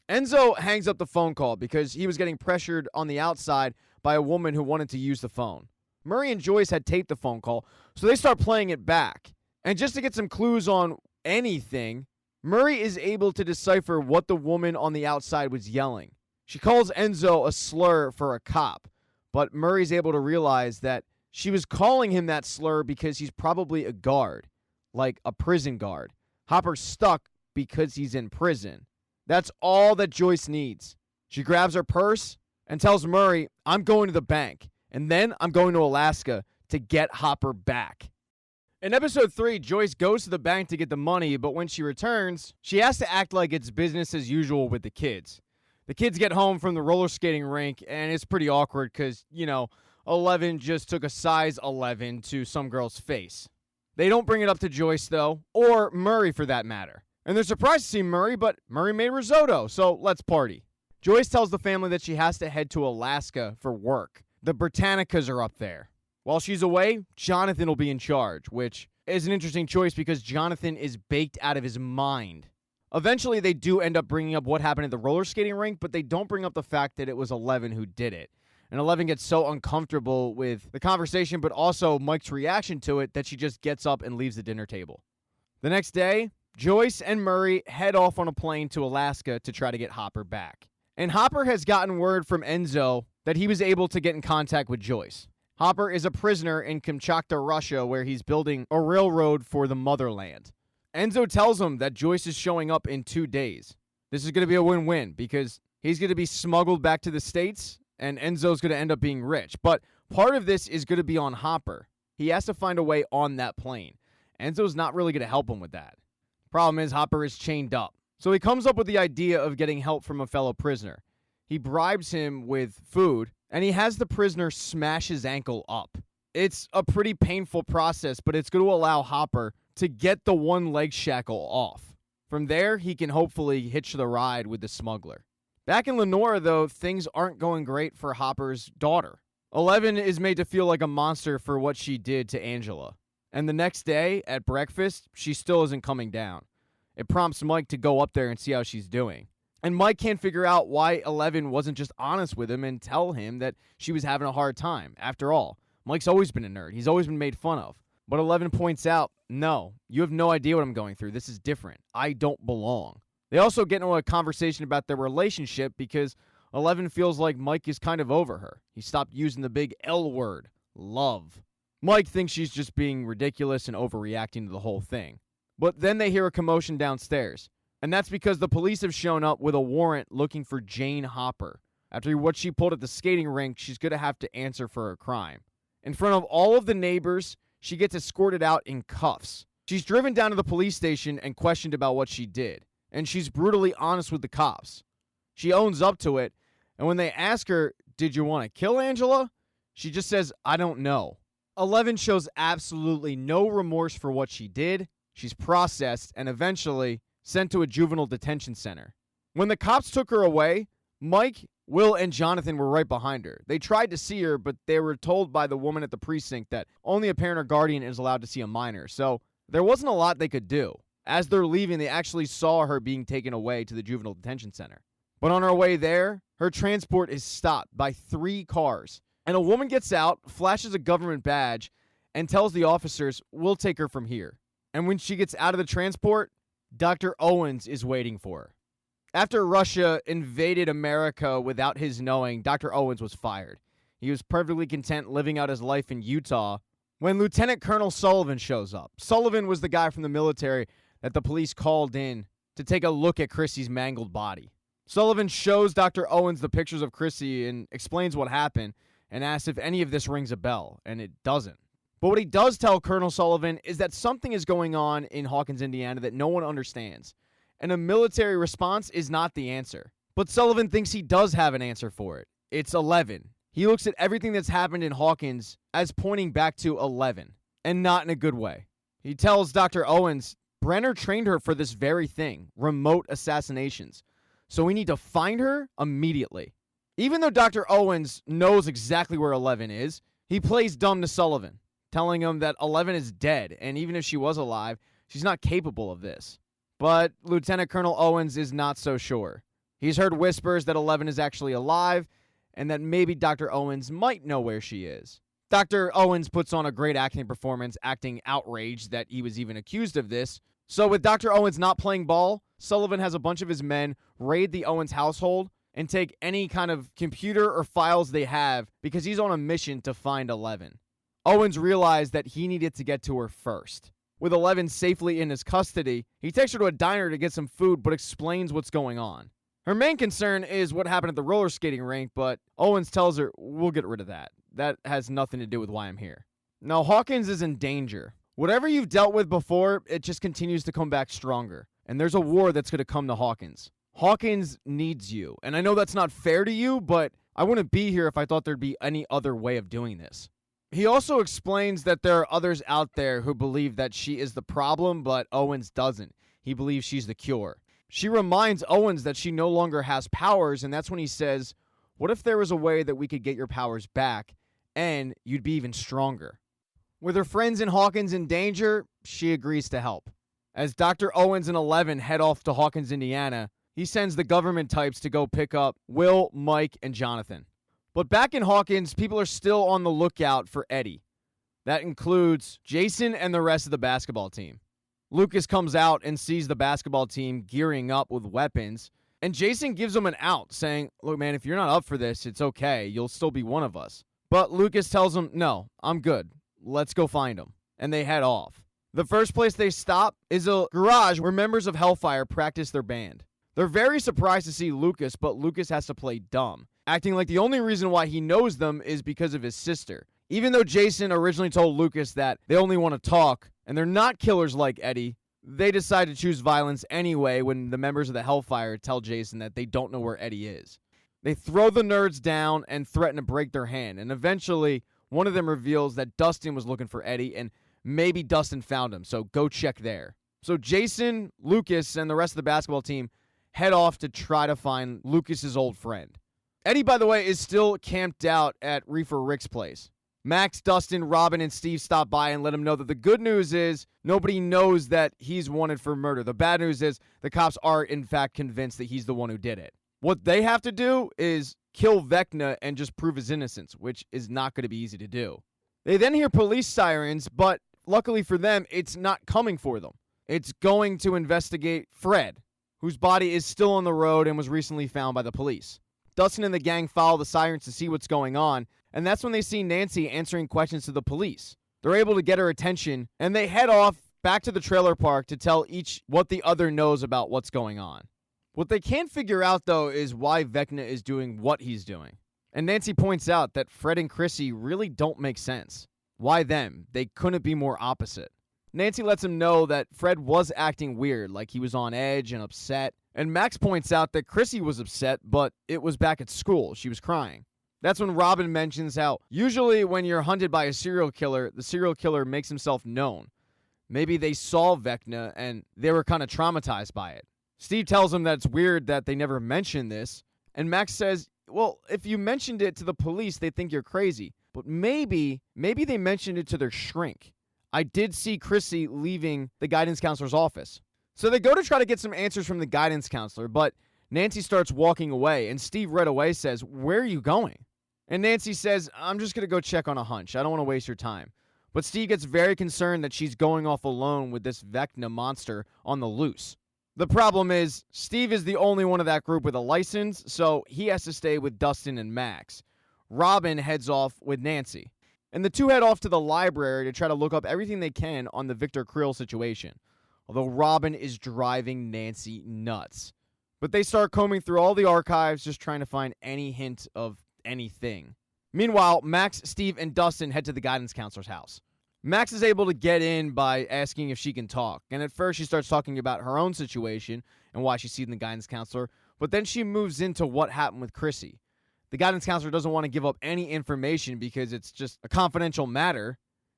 A: Enzo hangs up the phone call because he was getting pressured on the outside by a woman who wanted to use the phone. Murray and Joyce had taped the phone call, so they start playing it back. And just to get some clues on anything, Murray is able to decipher what the woman on the outside was yelling. She calls Enzo a slur for a cop, but Murray's able to realize that she was calling him that slur because he's probably a guard, like a prison guard. Hopper's stuck because he's in prison. That's all that Joyce needs. She grabs her purse and tells Murray, I'm going to the bank, and then I'm going to Alaska to get Hopper back. In episode 3, Joyce goes to the bank to get the money, but when she returns, she has to act like it's business as usual with the kids. The kids get home from the roller skating rink, and it's pretty awkward because, 11 just took a size 11 to some girl's face. They don't bring it up to Joyce, though, or Murray for that matter. And they're surprised to see Murray, but Murray made risotto, so let's party. Joyce tells the family that she has to head to Alaska for work. The Britannicas are up there. While she's away, Jonathan will be in charge, which is an interesting choice because Jonathan is baked out of his mind. Eventually, they do end up bringing up what happened at the roller skating rink, but they don't bring up the fact that it was 11 who did it. And 11 gets so uncomfortable with the conversation, but also Mike's reaction to it, that she just gets up and leaves the dinner table. The next day, Joyce and Murray head off on a plane to Alaska to try to get Hopper back. And Hopper has gotten word from Enzo that he was able to get in contact with Joyce. Hopper is a prisoner in Kamchatka, Russia, where he's building a railroad for the motherland. Enzo tells him that Joyce is showing up in 2 days. This is going to be a win-win because he's going to be smuggled back to the States and Enzo's going to end up being rich. But part of this is going to be on Hopper. He has to find a way on that plane. Enzo's not really going to help him with that. Problem is, Hopper is chained up. So he comes up with the idea of getting help from a fellow prisoner. He bribes him with food, and he has the prisoner smash his ankle up. It's a pretty painful process, but it's going to allow Hopper to get the one leg shackle off. From there, he can hopefully hitch the ride with the smuggler. Back in Lenora, though, things aren't going great for Hopper's daughter. 11 is made to feel like a monster for what she did to Angela. And the next day, at breakfast, she still isn't coming down. It prompts Mike to go up there and see how she's doing. And Mike can't figure out why 11 wasn't just honest with him and tell him that she was having a hard time. After all, Mike's always been a nerd. He's always been made fun of. But 11 points out, no, you have no idea what I'm going through. This is different. I don't belong. They also get into a conversation about their relationship because 11 feels like Mike is kind of over her. He stopped using the big L word, love. Mike thinks she's just being ridiculous and overreacting to the whole thing. But then they hear a commotion downstairs. And that's because the police have shown up with a warrant looking for Jane Hopper. After what she pulled at the skating rink, she's going to have to answer for her crime. In front of all of the neighbors, she gets escorted out in cuffs. She's driven down to the police station and questioned about what she did. And she's brutally honest with the cops. She owns up to it. And when they ask her, did you want to kill Angela? She just says, I don't know. 11 shows absolutely no remorse for what she did. She's processed and eventually sent to a juvenile detention center. When the cops took her away, Mike, Will, and Jonathan were right behind her. They tried to see her, but they were told by the woman at the precinct that only a parent or guardian is allowed to see a minor, so there wasn't a lot they could do. As they're leaving, they actually saw her being taken away to the juvenile detention center. But on her way there, her transport is stopped by 3 cars, and a woman gets out, flashes a government badge, and tells the officers, we'll take her from here. And when she gets out of the transport, Dr. Owens is waiting for her. After Russia invaded America without his knowing, Dr. Owens was fired. He was perfectly content living out his life in Utah when Lieutenant Colonel Sullivan shows up. Sullivan was the guy from the military that the police called in to take a look at Chrissy's mangled body. Sullivan shows Dr. Owens the pictures of Chrissy and explains what happened and asks if any of this rings a bell, and it doesn't. But what he does tell Colonel Sullivan is that something is going on in Hawkins, Indiana that no one understands. And a military response is not the answer. But Sullivan thinks he does have an answer for it. It's 11. He looks at everything that's happened in Hawkins as pointing back to 11, and not in a good way. He tells Dr. Owens, Brenner trained her for this very thing, remote assassinations. So we need to find her immediately. Even though Dr. Owens knows exactly where 11 is, he plays dumb to Sullivan, telling him that 11 is dead, and even if she was alive, she's not capable of this. But Lieutenant Colonel Owens is not so sure. He's heard whispers that 11 is actually alive, and that maybe Dr. Owens might know where she is. Dr. Owens puts on a great acting performance, acting outraged that he was even accused of this. So with Dr. Owens not playing ball, Sullivan has a bunch of his men raid the Owens household and take any kind of computer or files they have because he's on a mission to find 11. Owens realized that he needed to get to her first. With 11 safely in his custody, he takes her to a diner to get some food but explains what's going on. Her main concern is what happened at the roller skating rink, but Owens tells her, we'll get rid of that. That has nothing to do with why I'm here. Now, Hawkins is in danger. Whatever you've dealt with before, it just continues to come back stronger. And there's a war that's going to come to Hawkins. Hawkins needs you. And I know that's not fair to you, but I wouldn't be here if I thought there'd be any other way of doing this. He also explains that there are others out there who believe that she is the problem, but Owens doesn't. He believes she's the cure. She reminds Owens that she no longer has powers, and that's when he says, what if there was a way that we could get your powers back, and you'd be even stronger? With her friends in Hawkins in danger, she agrees to help. As Dr. Owens and 11 head off to Hawkins, Indiana, he sends the government types to go pick up Will, Mike, and Jonathan. But back in Hawkins, people are still on the lookout for Eddie. That includes Jason and the rest of the basketball team. Lucas comes out and sees the basketball team gearing up with weapons, and Jason gives him an out, saying, look, man, if you're not up for this, it's okay. You'll still be one of us. But Lucas tells him, no, I'm good. Let's go find him. And they head off. The first place they stop is a garage where members of Hellfire practice their band. They're very surprised to see Lucas, but Lucas has to play dumb, acting like the only reason why he knows them is because of his sister. Even though Jason originally told Lucas that they only want to talk, and they're not killers like Eddie, they decide to choose violence anyway when the members of the Hellfire tell Jason that they don't know where Eddie is. They throw the nerds down and threaten to break their hand, and eventually one of them reveals that Dustin was looking for Eddie, and maybe Dustin found him, so go check there. So Jason, Lucas, and the rest of the basketball team head off to try to find Lucas's old friend. Eddie, by the way, is still camped out at Reefer Rick's place. Max, Dustin, Robin, and Steve stop by and let him know that the good news is nobody knows that he's wanted for murder. The bad news is the cops are, in fact, convinced that he's the one who did it. What they have to do is kill Vecna and just prove his innocence, which is not going to be easy to do. They then hear police sirens, but luckily for them, it's not coming for them. It's going to investigate Fred, whose body is still on the road and was recently found by the police. Dustin and the gang follow the sirens to see what's going on, and that's when they see Nancy answering questions to the police. They're able to get her attention, and they head off back to the trailer park to tell each what the other knows about what's going on. What they can't figure out, though, is why Vecna is doing what he's doing. And Nancy points out that Fred and Chrissy really don't make sense. Why them? They couldn't be more opposite. Nancy lets him know that Fred was acting weird, like he was on edge and upset. And Max points out that Chrissy was upset, but it was back at school. She was crying. That's when Robin mentions how usually when you're hunted by a serial killer, the serial killer makes himself known. Maybe they saw Vecna and they were kind of traumatized by it. Steve tells him that it's weird that they never mentioned this. And Max says, well, if you mentioned it to the police, they think you're crazy. But maybe they mentioned it to their shrink. I did see Chrissy leaving the guidance counselor's office. So they go to try to get some answers from the guidance counselor, but Nancy starts walking away, and Steve right away says, where are you going? And Nancy says, I'm just going to go check on a hunch. I don't want to waste your time. But Steve gets very concerned that she's going off alone with this Vecna monster on the loose. The problem is, Steve is the only one of that group with a license, so he has to stay with Dustin and Max. Robin heads off with Nancy. And the two head off to the library to try to look up everything they can on the Victor Creel situation. Although Robin is driving Nancy nuts. But they start combing through all the archives, just trying to find any hint of anything. Meanwhile, Max, Steve, and Dustin head to the guidance counselor's house. Max is able to get in by asking if she can talk. And at first she starts talking about her own situation and why she's seeing the guidance counselor. But then she moves into what happened with Chrissy. The guidance counselor doesn't want to give up any information because it's just a confidential matter.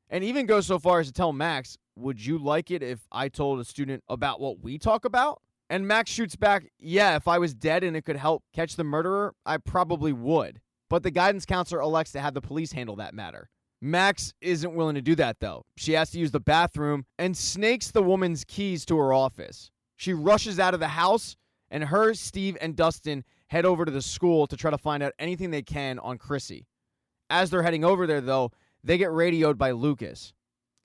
A: And even goes so far as to tell Max, would you like it if I told a student about what we talk about? And Max shoots back, yeah, if I was dead and it could help catch the murderer, I probably would. But the guidance counselor elects to have the police handle that matter. Max isn't willing to do that, though. She has to use the bathroom and snakes the woman's keys to her office. She rushes out of the house, and her, Steve, and Dustin head over to the school to try to find out anything they can on Chrissy. As they're heading over there, though, they get radioed by Lucas.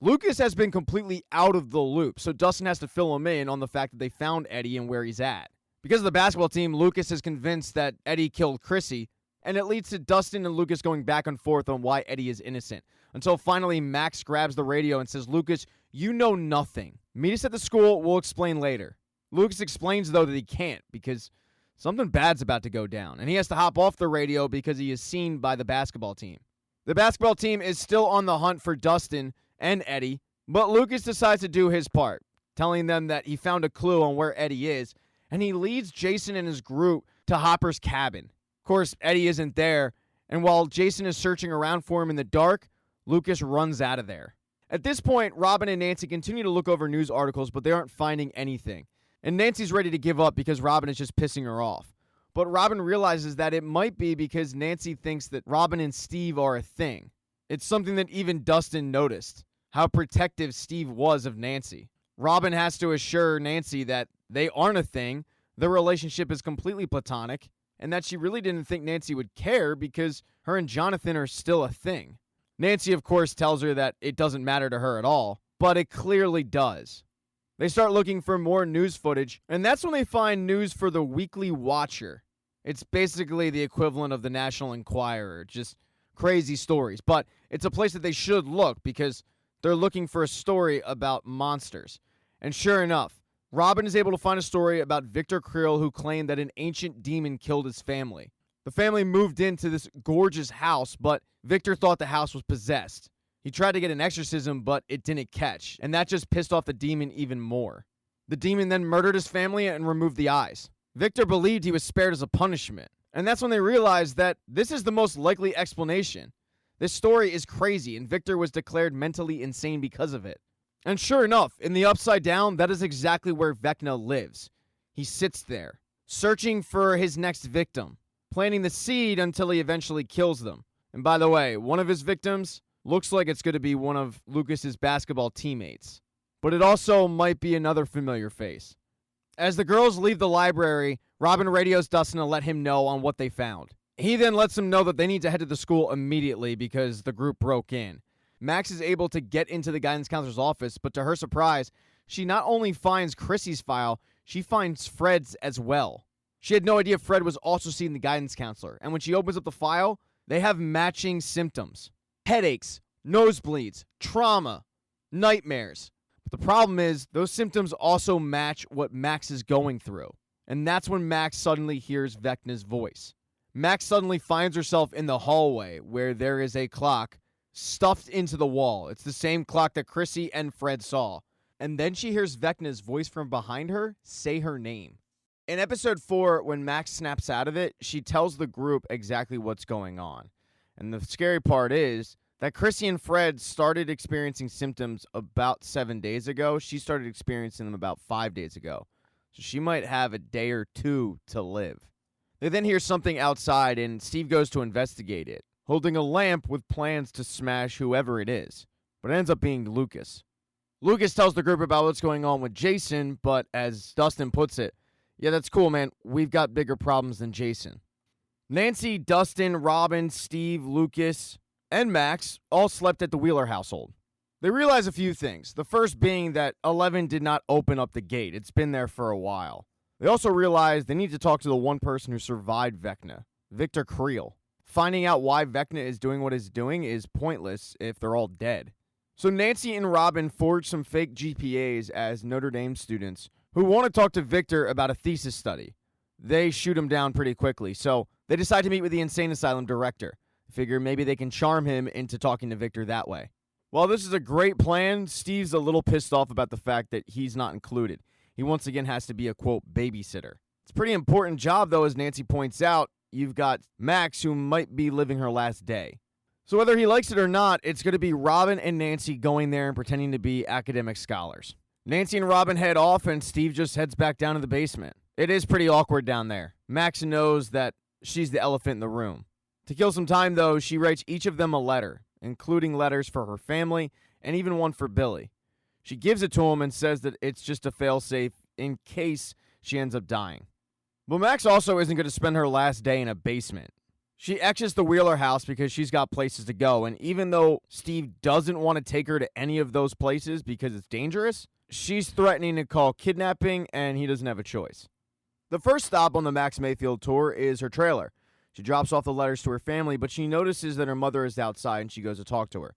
A: Lucas has been completely out of the loop, so Dustin has to fill him in on the fact that they found Eddie and where he's at. Because of the basketball team, Lucas is convinced that Eddie killed Chrissy, and it leads to Dustin and Lucas going back and forth on why Eddie is innocent. Until finally Max grabs the radio and says, Lucas, you know nothing. Meet us at the school, we'll explain later. Lucas explains, though, that he can't because something bad's about to go down, and he has to hop off the radio because he is seen by the basketball team. The basketball team is still on the hunt for Dustin and Eddie, but Lucas decides to do his part, telling them that he found a clue on where Eddie is, and he leads Jason and his group to Hopper's cabin. Of course, Eddie isn't there, and while Jason is searching around for him in the dark, Lucas runs out of there. At this point, Robin and Nancy continue to look over news articles, but they aren't finding anything. And Nancy's ready to give up because Robin is just pissing her off. But Robin realizes that it might be because Nancy thinks that Robin and Steve are a thing. It's something that even Dustin noticed, how protective Steve was of Nancy. Robin has to assure Nancy that they aren't a thing, their relationship is completely platonic, and that she really didn't think Nancy would care because her and Jonathan are still a thing. Nancy, of course, tells her that it doesn't matter to her at all, but it clearly does. They start looking for more news footage, and that's when they find news for the Weekly Watcher. It's basically the equivalent of the National Enquirer, just crazy stories. But it's a place that they should look because They're looking for a story about monsters. And sure enough, Robin is able to find a story about Victor Creel, who claimed that an ancient demon killed his family. The family moved into this gorgeous house, but Victor thought the house was possessed. He tried to get an exorcism, but it didn't catch, and that just pissed off the demon even more. The demon then murdered his family and removed the eyes. Victor believed he was spared as a punishment, and that's when they realized that this is the most likely explanation. This story is crazy, and Victor was declared mentally insane because of it. And sure enough, in the Upside Down, that is exactly where Vecna lives. He sits there, searching for his next victim, planting the seed until he eventually kills them. And by the way, one of his victims looks like it's going to be one of Lucas's basketball teammates. But it also might be another familiar face. As the girls leave the library, Robin radios Dustin to let him know on what they found. He then lets them know that they need to head to the school immediately because the group broke in. Max is able to get into the guidance counselor's office, but to her surprise, she not only finds Chrissy's file, she finds Fred's as well. She had no idea Fred was also seeing the guidance counselor, and when she opens up the file, they have matching symptoms. Headaches, nosebleeds, trauma, nightmares. But the problem is, those symptoms also match what Max is going through. And that's when Max suddenly hears Vecna's voice. Max suddenly finds herself in the hallway where there is a clock stuffed into the wall. It's the same clock that Chrissy and Fred saw. And then she hears Vecna's voice from behind her say her name. In episode 4, when Max snaps out of it, she tells the group exactly what's going on. And the scary part is that Chrissy and Fred started experiencing symptoms about 7 days ago. She started experiencing them about 5 days ago. So she might have a day or two to live. They then hear something outside, and Steve goes to investigate it, holding a lamp with plans to smash whoever it is. But it ends up being Lucas. Lucas tells the group about what's going on with Jason, but as Dustin puts it, yeah, that's cool, man. We've got bigger problems than Jason. Nancy, Dustin, Robin, Steve, Lucas, and Max all slept at the Wheeler household. They realize a few things. The first being that 11 did not open up the gate. It's been there for a while. They also realize they need to talk to the one person who survived Vecna, Victor Creel. Finding out why Vecna is doing what it's doing is pointless if they're all dead. So Nancy and Robin forge some fake GPAs as Notre Dame students who want to talk to Victor about a thesis study. They shoot him down pretty quickly, so they decide to meet with the insane asylum director. Figure maybe they can charm him into talking to Victor that way. While this is a great plan, Steve's a little pissed off about the fact that he's not included. He once again has to be a, quote, babysitter. It's a pretty important job, though, as Nancy points out. You've got Max, who might be living her last day. So whether he likes it or not, it's going to be Robin and Nancy going there and pretending to be academic scholars. Nancy and Robin head off, and Steve just heads back down to the basement. It is pretty awkward down there. Max knows that she's the elephant in the room. To kill some time, though, she writes each of them a letter, including letters for her family and even one for Billy. She gives it to him and says that it's just a failsafe in case she ends up dying. But Max also isn't going to spend her last day in a basement. She exits the Wheeler house because she's got places to go, and even though Steve doesn't want to take her to any of those places because it's dangerous, she's threatening to call kidnapping, and he doesn't have a choice. The first stop on the Max Mayfield tour is her trailer. She drops off the letters to her family, but she notices that her mother is outside, and she goes to talk to her.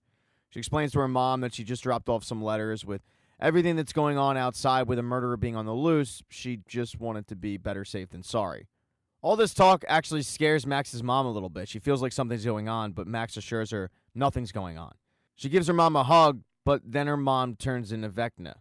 A: She explains to her mom that she just dropped off some letters with everything that's going on outside with a murderer being on the loose. She just wanted to be better safe than sorry. All this talk actually scares Max's mom a little bit. She feels like something's going on, but Max assures her nothing's going on. She gives her mom a hug, but then her mom turns into Vecna.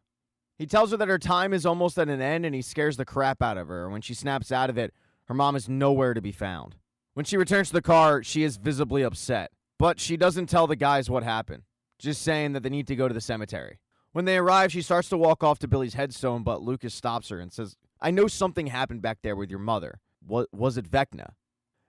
A: He tells her that her time is almost at an end, and he scares the crap out of her. When she snaps out of it, her mom is nowhere to be found. When she returns to the car, she is visibly upset, but she doesn't tell the guys what happened, just saying that they need to go to the cemetery. When they arrive, she starts to walk off to Billy's headstone, but Lucas stops her and says, "I know something happened back there with your mother. Was it Vecna?"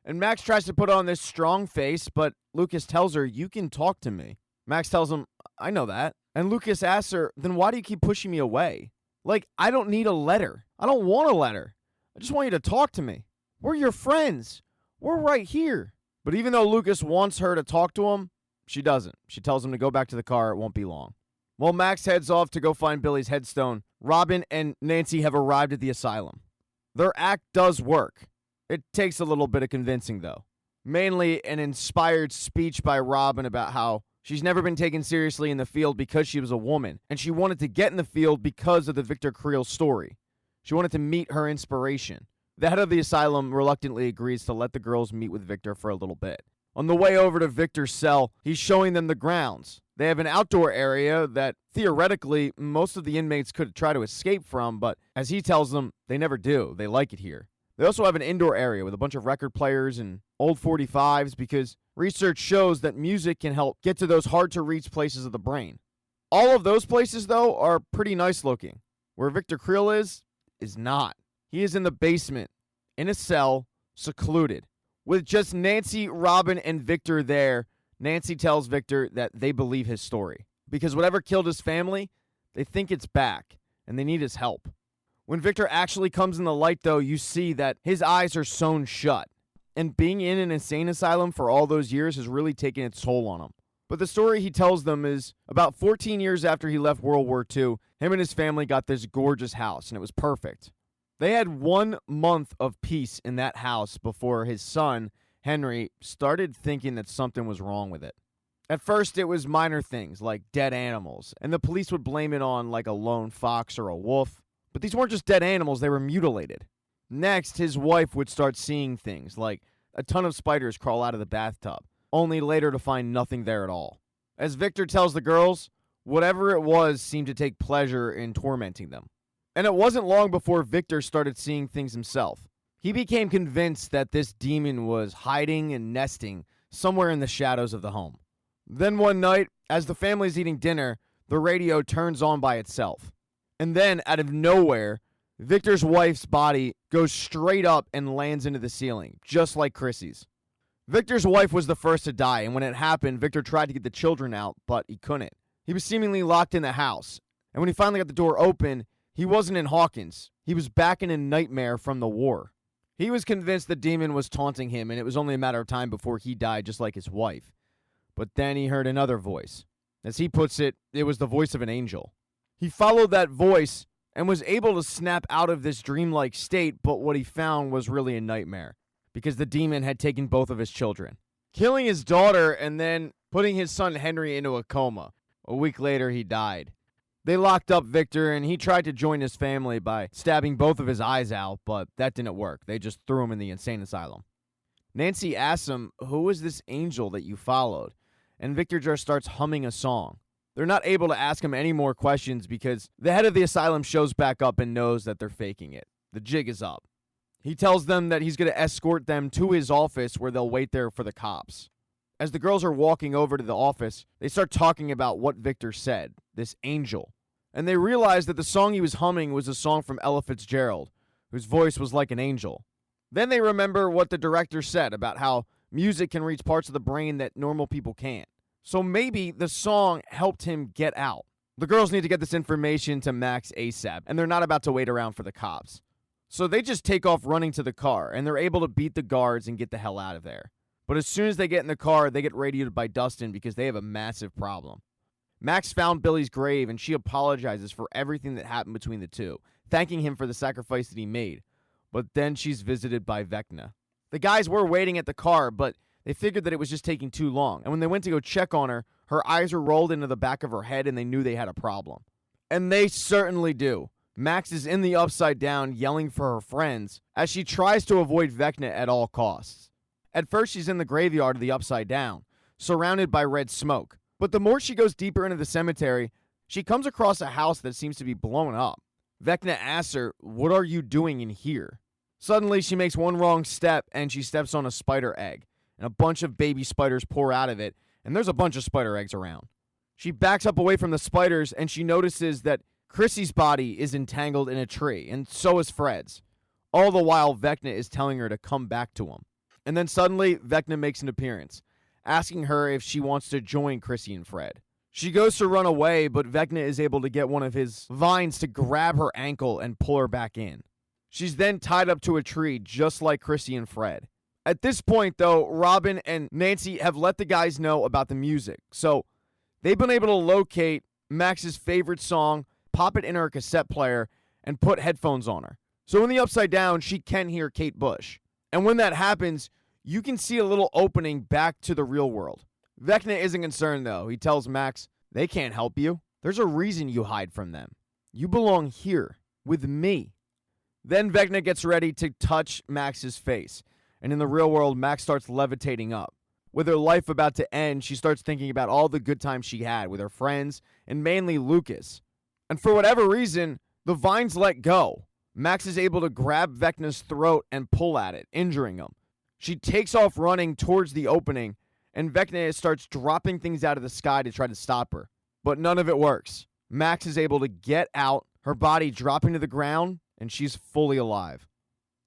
A: And Max tries to put on this strong face, but Lucas tells her, "You can talk to me." Max tells him, "I know that." And Lucas asks her, "Then why do you keep pushing me away? Like, I don't need a letter. I don't want a letter. I just want you to talk to me. We're your friends. We're right here." But even though Lucas wants her to talk to him, she doesn't. She tells him to go back to the car. It won't be long. While Max heads off to go find Billy's headstone, Robin and Nancy have arrived at the asylum. Their act does work. It takes a little bit of convincing, though. Mainly an inspired speech by Robin about how She's never been taken seriously in the field because she was a woman, and she wanted to get in the field because of the Victor Creel story. She wanted to meet her inspiration. The head of the asylum reluctantly agrees to let the girls meet with Victor for a little bit. On the way over to Victor's cell, he's showing them the grounds. They have an outdoor area that, theoretically, most of the inmates could try to escape from, but as he tells them, they never do. They like it here. They also have an indoor area with a bunch of record players and old 45s because research shows that music can help get to those hard-to-reach places of the brain. All of those places, though, are pretty nice looking. Where Victor Creel is not. He is in the basement, in a cell, secluded. With just Nancy, Robin, and Victor there, Nancy tells Victor that they believe his story. Because whatever killed his family, they think it's back, and they need his help. When Victor actually comes in the light, though, you see that his eyes are sewn shut. And being in an insane asylum for all those years has really taken its toll on him. But the story he tells them is about 14 years after he left World War II, him and his family got this gorgeous house, and it was perfect. They had 1 month of peace in that house before his son, Henry, started thinking that something was wrong with it. At first, it was minor things like dead animals, and the police would blame it on like a lone fox or a wolf. But these weren't just dead animals, they were mutilated. Next, his wife would start seeing things like a ton of spiders crawl out of the bathtub, only later to find nothing there at all. As Victor tells the girls, whatever it was seemed to take pleasure in tormenting them. And it wasn't long before Victor started seeing things himself. He became convinced that this demon was hiding and nesting somewhere in the shadows of the home. Then one night, as the family's eating dinner, the radio turns on by itself. And then, out of nowhere, Victor's wife's body goes straight up and lands into the ceiling, just like Chrissy's. Victor's wife was the first to die, and when it happened, Victor tried to get the children out, but he couldn't. He was seemingly locked in the house, and when he finally got the door open, he wasn't in Hawkins. He was back in a nightmare from the war. He was convinced the demon was taunting him, and it was only a matter of time before he died just like his wife. But then he heard another voice. As he puts it, it was the voice of an angel. He followed that voice and was able to snap out of this dreamlike state, but what he found was really a nightmare, because the demon had taken both of his children, killing his daughter and then putting his son Henry into a coma. A week later, he died. They locked up Victor, and he tried to join his family by stabbing both of his eyes out, but that didn't work. They just threw him in the insane asylum. Nancy asks him, "Who is this angel that you followed?" And Victor just starts humming a song. They're not able to ask him any more questions because the head of the asylum shows back up and knows that they're faking it. The jig is up. He tells them that he's going to escort them to his office where they'll wait there for the cops. As the girls are walking over to the office, they start talking about what Victor said, this angel. And they realize that the song he was humming was a song from Ella Fitzgerald, whose voice was like an angel. Then they remember what the director said about how music can reach parts of the brain that normal people can't. So maybe the song helped him get out. The girls need to get this information to Max ASAP, and they're not about to wait around for the cops. So they just take off running to the car, and they're able to beat the guards and get the hell out of there. But as soon as they get in the car, they get radioed by Dustin because they have a massive problem. Max found Billy's grave, and she apologizes for everything that happened between the two, thanking him for the sacrifice that he made. But then she's visited by Vecna. The guys were waiting at the car, but they figured that it was just taking too long. And when they went to go check on her, her eyes were rolled into the back of her head, and they knew they had a problem. And they certainly do. Max is in the Upside Down yelling for her friends as she tries to avoid Vecna at all costs. At first, she's in the graveyard of the Upside Down, surrounded by red smoke. But the more she goes deeper into the cemetery, she comes across a house that seems to be blown up. Vecna asks her, "What are you doing in here?" Suddenly, she makes one wrong step, and she steps on a spider egg, and a bunch of baby spiders pour out of it, and there's a bunch of spider eggs around. She backs up away from the spiders, and she notices that Chrissy's body is entangled in a tree, and so is Fred's. All the while, Vecna is telling her to come back to him. And then suddenly, Vecna makes an appearance, asking her if she wants to join Chrissy and Fred. She goes to run away, but Vecna is able to get one of his vines to grab her ankle and pull her back in. She's then tied up to a tree, just like Chrissy and Fred. At this point, though, Robin and Nancy have let the guys know about the music, so they've been able to locate Max's favorite song, pop it in her cassette player, and put headphones on her. So in the Upside Down, she can hear Kate Bush. And when that happens, you can see a little opening back to the real world. Vecna isn't concerned, though. He tells Max, they can't help you. There's a reason you hide from them. You belong here, with me. Then Vecna gets ready to touch Max's face. And in the real world, Max starts levitating up. With her life about to end, she starts thinking about all the good times she had with her friends, and mainly Lucas. And for whatever reason, the vines let go. Max is able to grab Vecna's throat and pull at it, injuring him. She takes off running towards the opening, and Vecna starts dropping things out of the sky to try to stop her. But none of it works. Max is able to get out, her body dropping to the ground, and she's fully alive.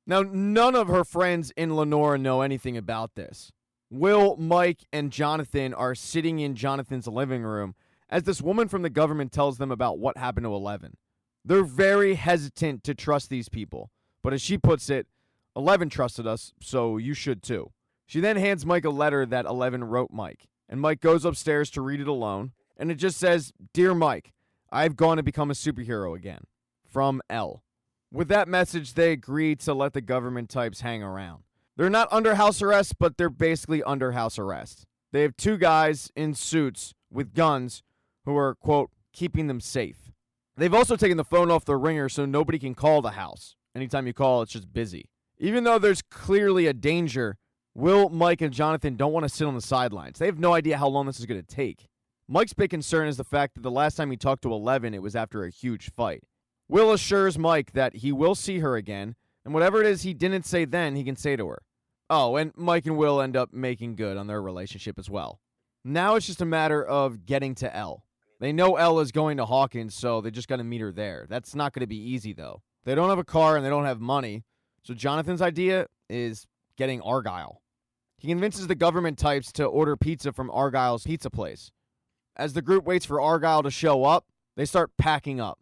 A: Now, none of her friends in Lenora know anything about this. Will, Mike, and Jonathan are sitting in Jonathan's living room as this woman from the government tells them about what happened to 11. They're very hesitant to trust these people, but as she puts it, 11 trusted us, so you should too. She then hands Mike a letter that 11 wrote Mike, and Mike goes upstairs to read it alone, and it just says, Dear Mike, I've gone to become a superhero again. From L. With that message, they agree to let the government types hang around. They're not under house arrest, but they're basically under house arrest. They have two guys in suits with guns who are, quote, keeping them safe. They've also taken the phone off the ringer so nobody can call the house. Anytime you call, it's just busy. Even though there's clearly a danger, Will, Mike, and Jonathan don't want to sit on the sidelines. They have no idea how long this is going to take. Mike's big concern is the fact that the last time he talked to 11, it was after a huge fight. Will assures Mike that he will see her again, and whatever it is he didn't say then, he can say to her. Oh, and Mike and Will end up making good on their relationship as well. Now it's just a matter of getting to Elle. They know Elle is going to Hawkins, so they just got to meet her there. That's not going to be easy, though. They don't have a car and they don't have money, so Jonathan's idea is getting Argyle. He convinces the government types to order pizza from Argyle's pizza place. As the group waits for Argyle to show up, they start packing up.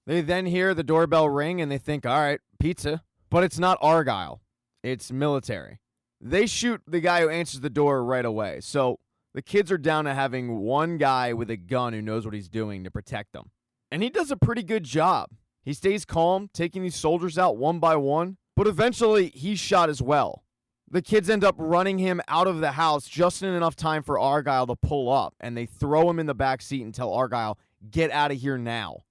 A: They then hear the doorbell ring and they think, all right, pizza. But it's not Argyle. It's military. They shoot the guy who answers the door right away. So the kids are down to having one guy with a gun who knows what he's doing to protect them. And he does a pretty good job. He stays calm, taking these soldiers out one by one. But eventually, he's shot as well. The kids end up running him out of the house just in enough time for Argyle to pull up. And they throw him in the back seat and tell Argyle, get out of here now.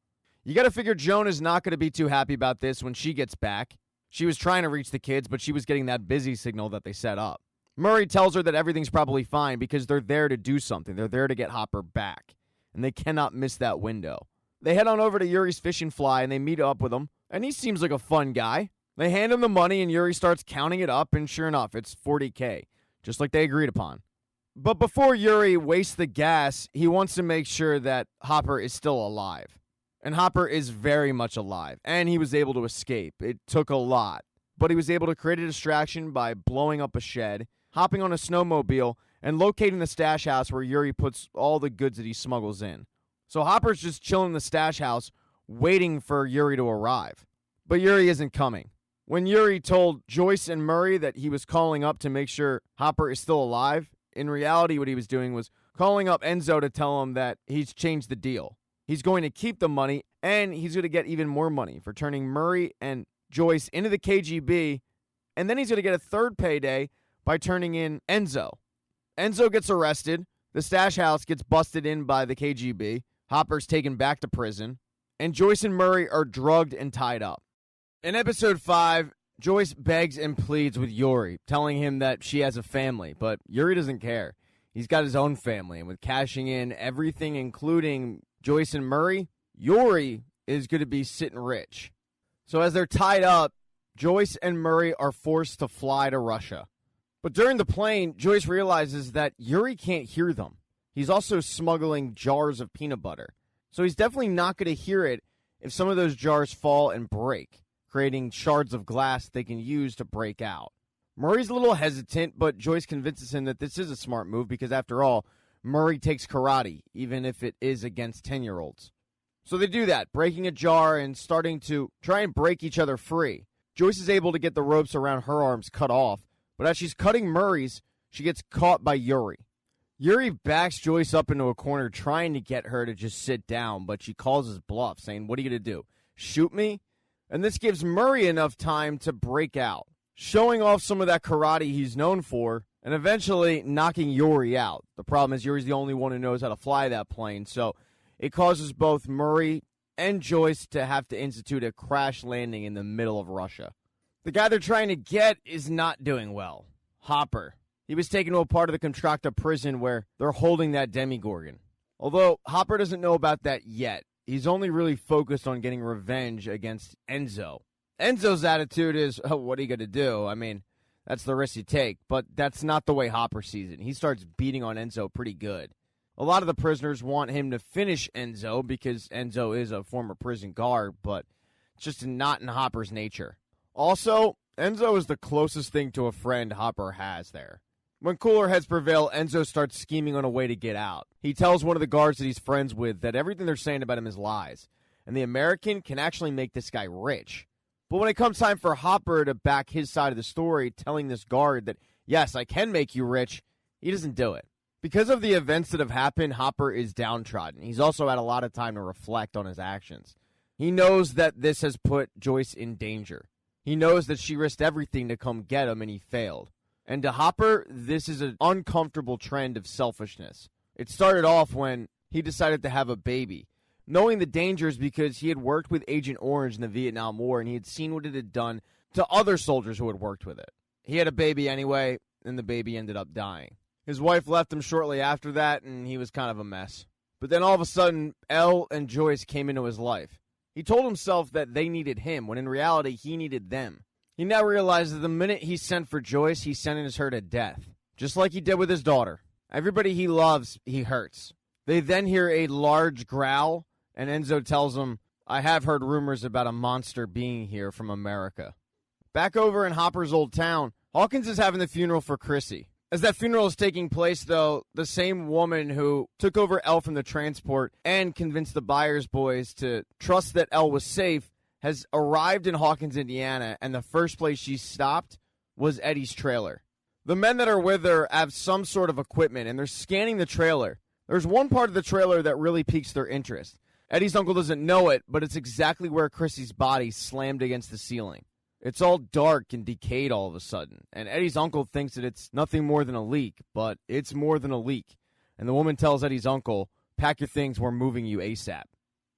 A: You got to figure Joan is not going to be too happy about this when she gets back. She was trying to reach the kids, but she was getting that busy signal that they set up. Murray tells her that everything's probably fine because they're there to do something. They're there to get Hopper back, and they cannot miss that window. They head on over to Yuri's fishing fly, and they meet up with him, and he seems like a fun guy. They hand him the money, and Yuri starts counting it up, and sure enough, it's $40K, just like they agreed upon. But before Yuri wastes the gas, he wants to make sure that Hopper is still alive. And Hopper is very much alive, and he was able to escape. It took a lot, but he was able to create a distraction by blowing up a shed, hopping on a snowmobile, and locating the stash house where Yuri puts all the goods that he smuggles in. So Hopper's just chilling in the stash house, waiting for Yuri to arrive. But Yuri isn't coming. When Yuri told Joyce and Murray that he was calling up to make sure Hopper is still alive, in reality what he was doing was calling up Enzo to tell him that he's changed the deal. He's going to keep the money, and he's going to get even more money for turning Murray and Joyce into the KGB, and then he's going to get a third payday by turning in Enzo. Enzo gets arrested, the stash house gets busted in by the KGB, Hopper's taken back to prison, and Joyce and Murray are drugged and tied up. In episode 5, Joyce begs and pleads with Yuri, telling him that she has a family, but Yuri doesn't care. He's got his own family, and with cashing in everything, including Joyce and Murray, Yuri is going to be sitting rich. So as they're tied up, Joyce and Murray are forced to fly to Russia. But during the plane, Joyce realizes that Yuri can't hear them. He's also smuggling jars of peanut butter. So he's definitely not going to hear it if some of those jars fall and break, creating shards of glass they can use to break out. Murray's a little hesitant, but Joyce convinces him that this is a smart move because, after all, Murray takes karate, even if it is against 10-year-olds. So they do that, breaking a jar and starting to try and break each other free. Joyce is able to get the ropes around her arms cut off, but as she's cutting Murray's, she gets caught by Yuri. Yuri backs Joyce up into a corner, trying to get her to just sit down, but she calls his bluff, saying, "What are you going to do? Shoot me?" And this gives Murray enough time to break out, showing off some of that karate he's known for, and eventually knocking Yuri out. The problem is Yuri's the only one who knows how to fly that plane, so it causes both Murray and Joyce to have to institute a crash landing in the middle of Russia. The guy they're trying to get is not doing well. Hopper. He was taken to a part of the Contracta prison where they're holding that Demigorgon. Although Hopper doesn't know about that yet. He's only really focused on getting revenge against Enzo. Enzo's attitude is, oh, what are you going to do? I mean, that's the risk you take. But that's not the way Hopper sees it. He starts beating on Enzo pretty good. A lot of the prisoners want him to finish Enzo because Enzo is a former prison guard, but it's just not in Hopper's nature. Also, Enzo is the closest thing to a friend Hopper has there. When cooler heads prevail, Enzo starts scheming on a way to get out. He tells one of the guards that he's friends with that everything they're saying about him is lies, and the American can actually make this guy rich. But when it comes time for Hopper to back his side of the story, telling this guard that, yes, I can make you rich, he doesn't do it. Because of the events that have happened, Hopper is downtrodden. He's also had a lot of time to reflect on his actions. He knows that this has put Joyce in danger. He knows that she risked everything to come get him, and he failed. And to Hopper, this is an uncomfortable trend of selfishness. It started off when he decided to have a baby, knowing the dangers because he had worked with Agent Orange in the Vietnam War, and he had seen what it had done to other soldiers who had worked with it. He had a baby anyway, and the baby ended up dying. His wife left him shortly after that, and he was kind of a mess. But then all of a sudden, Elle and Joyce came into his life. He told himself that they needed him, when in reality, he needed them. He now realizes that the minute he sent for Joyce, he sentenced her to death, just like he did with his daughter. Everybody he loves, he hurts. They then hear a large growl, and Enzo tells him, I have heard rumors about a monster being here from America. Back over in Hopper's old town, Hawkins is having the funeral for Chrissy. As that funeral is taking place, though, the same woman who took over Elle from the transport and convinced the Byers boys to trust that Elle was safe has arrived in Hawkins, Indiana, and the first place she stopped was Eddie's trailer. The men that are with her have some sort of equipment, and they're scanning the trailer. There's one part of the trailer that really piques their interest. Eddie's uncle doesn't know it, but it's exactly where Chrissy's body slammed against the ceiling. It's all dark and decayed all of a sudden, and Eddie's uncle thinks that it's nothing more than a leak, but it's more than a leak. And the woman tells Eddie's uncle, pack your things, we're moving you ASAP.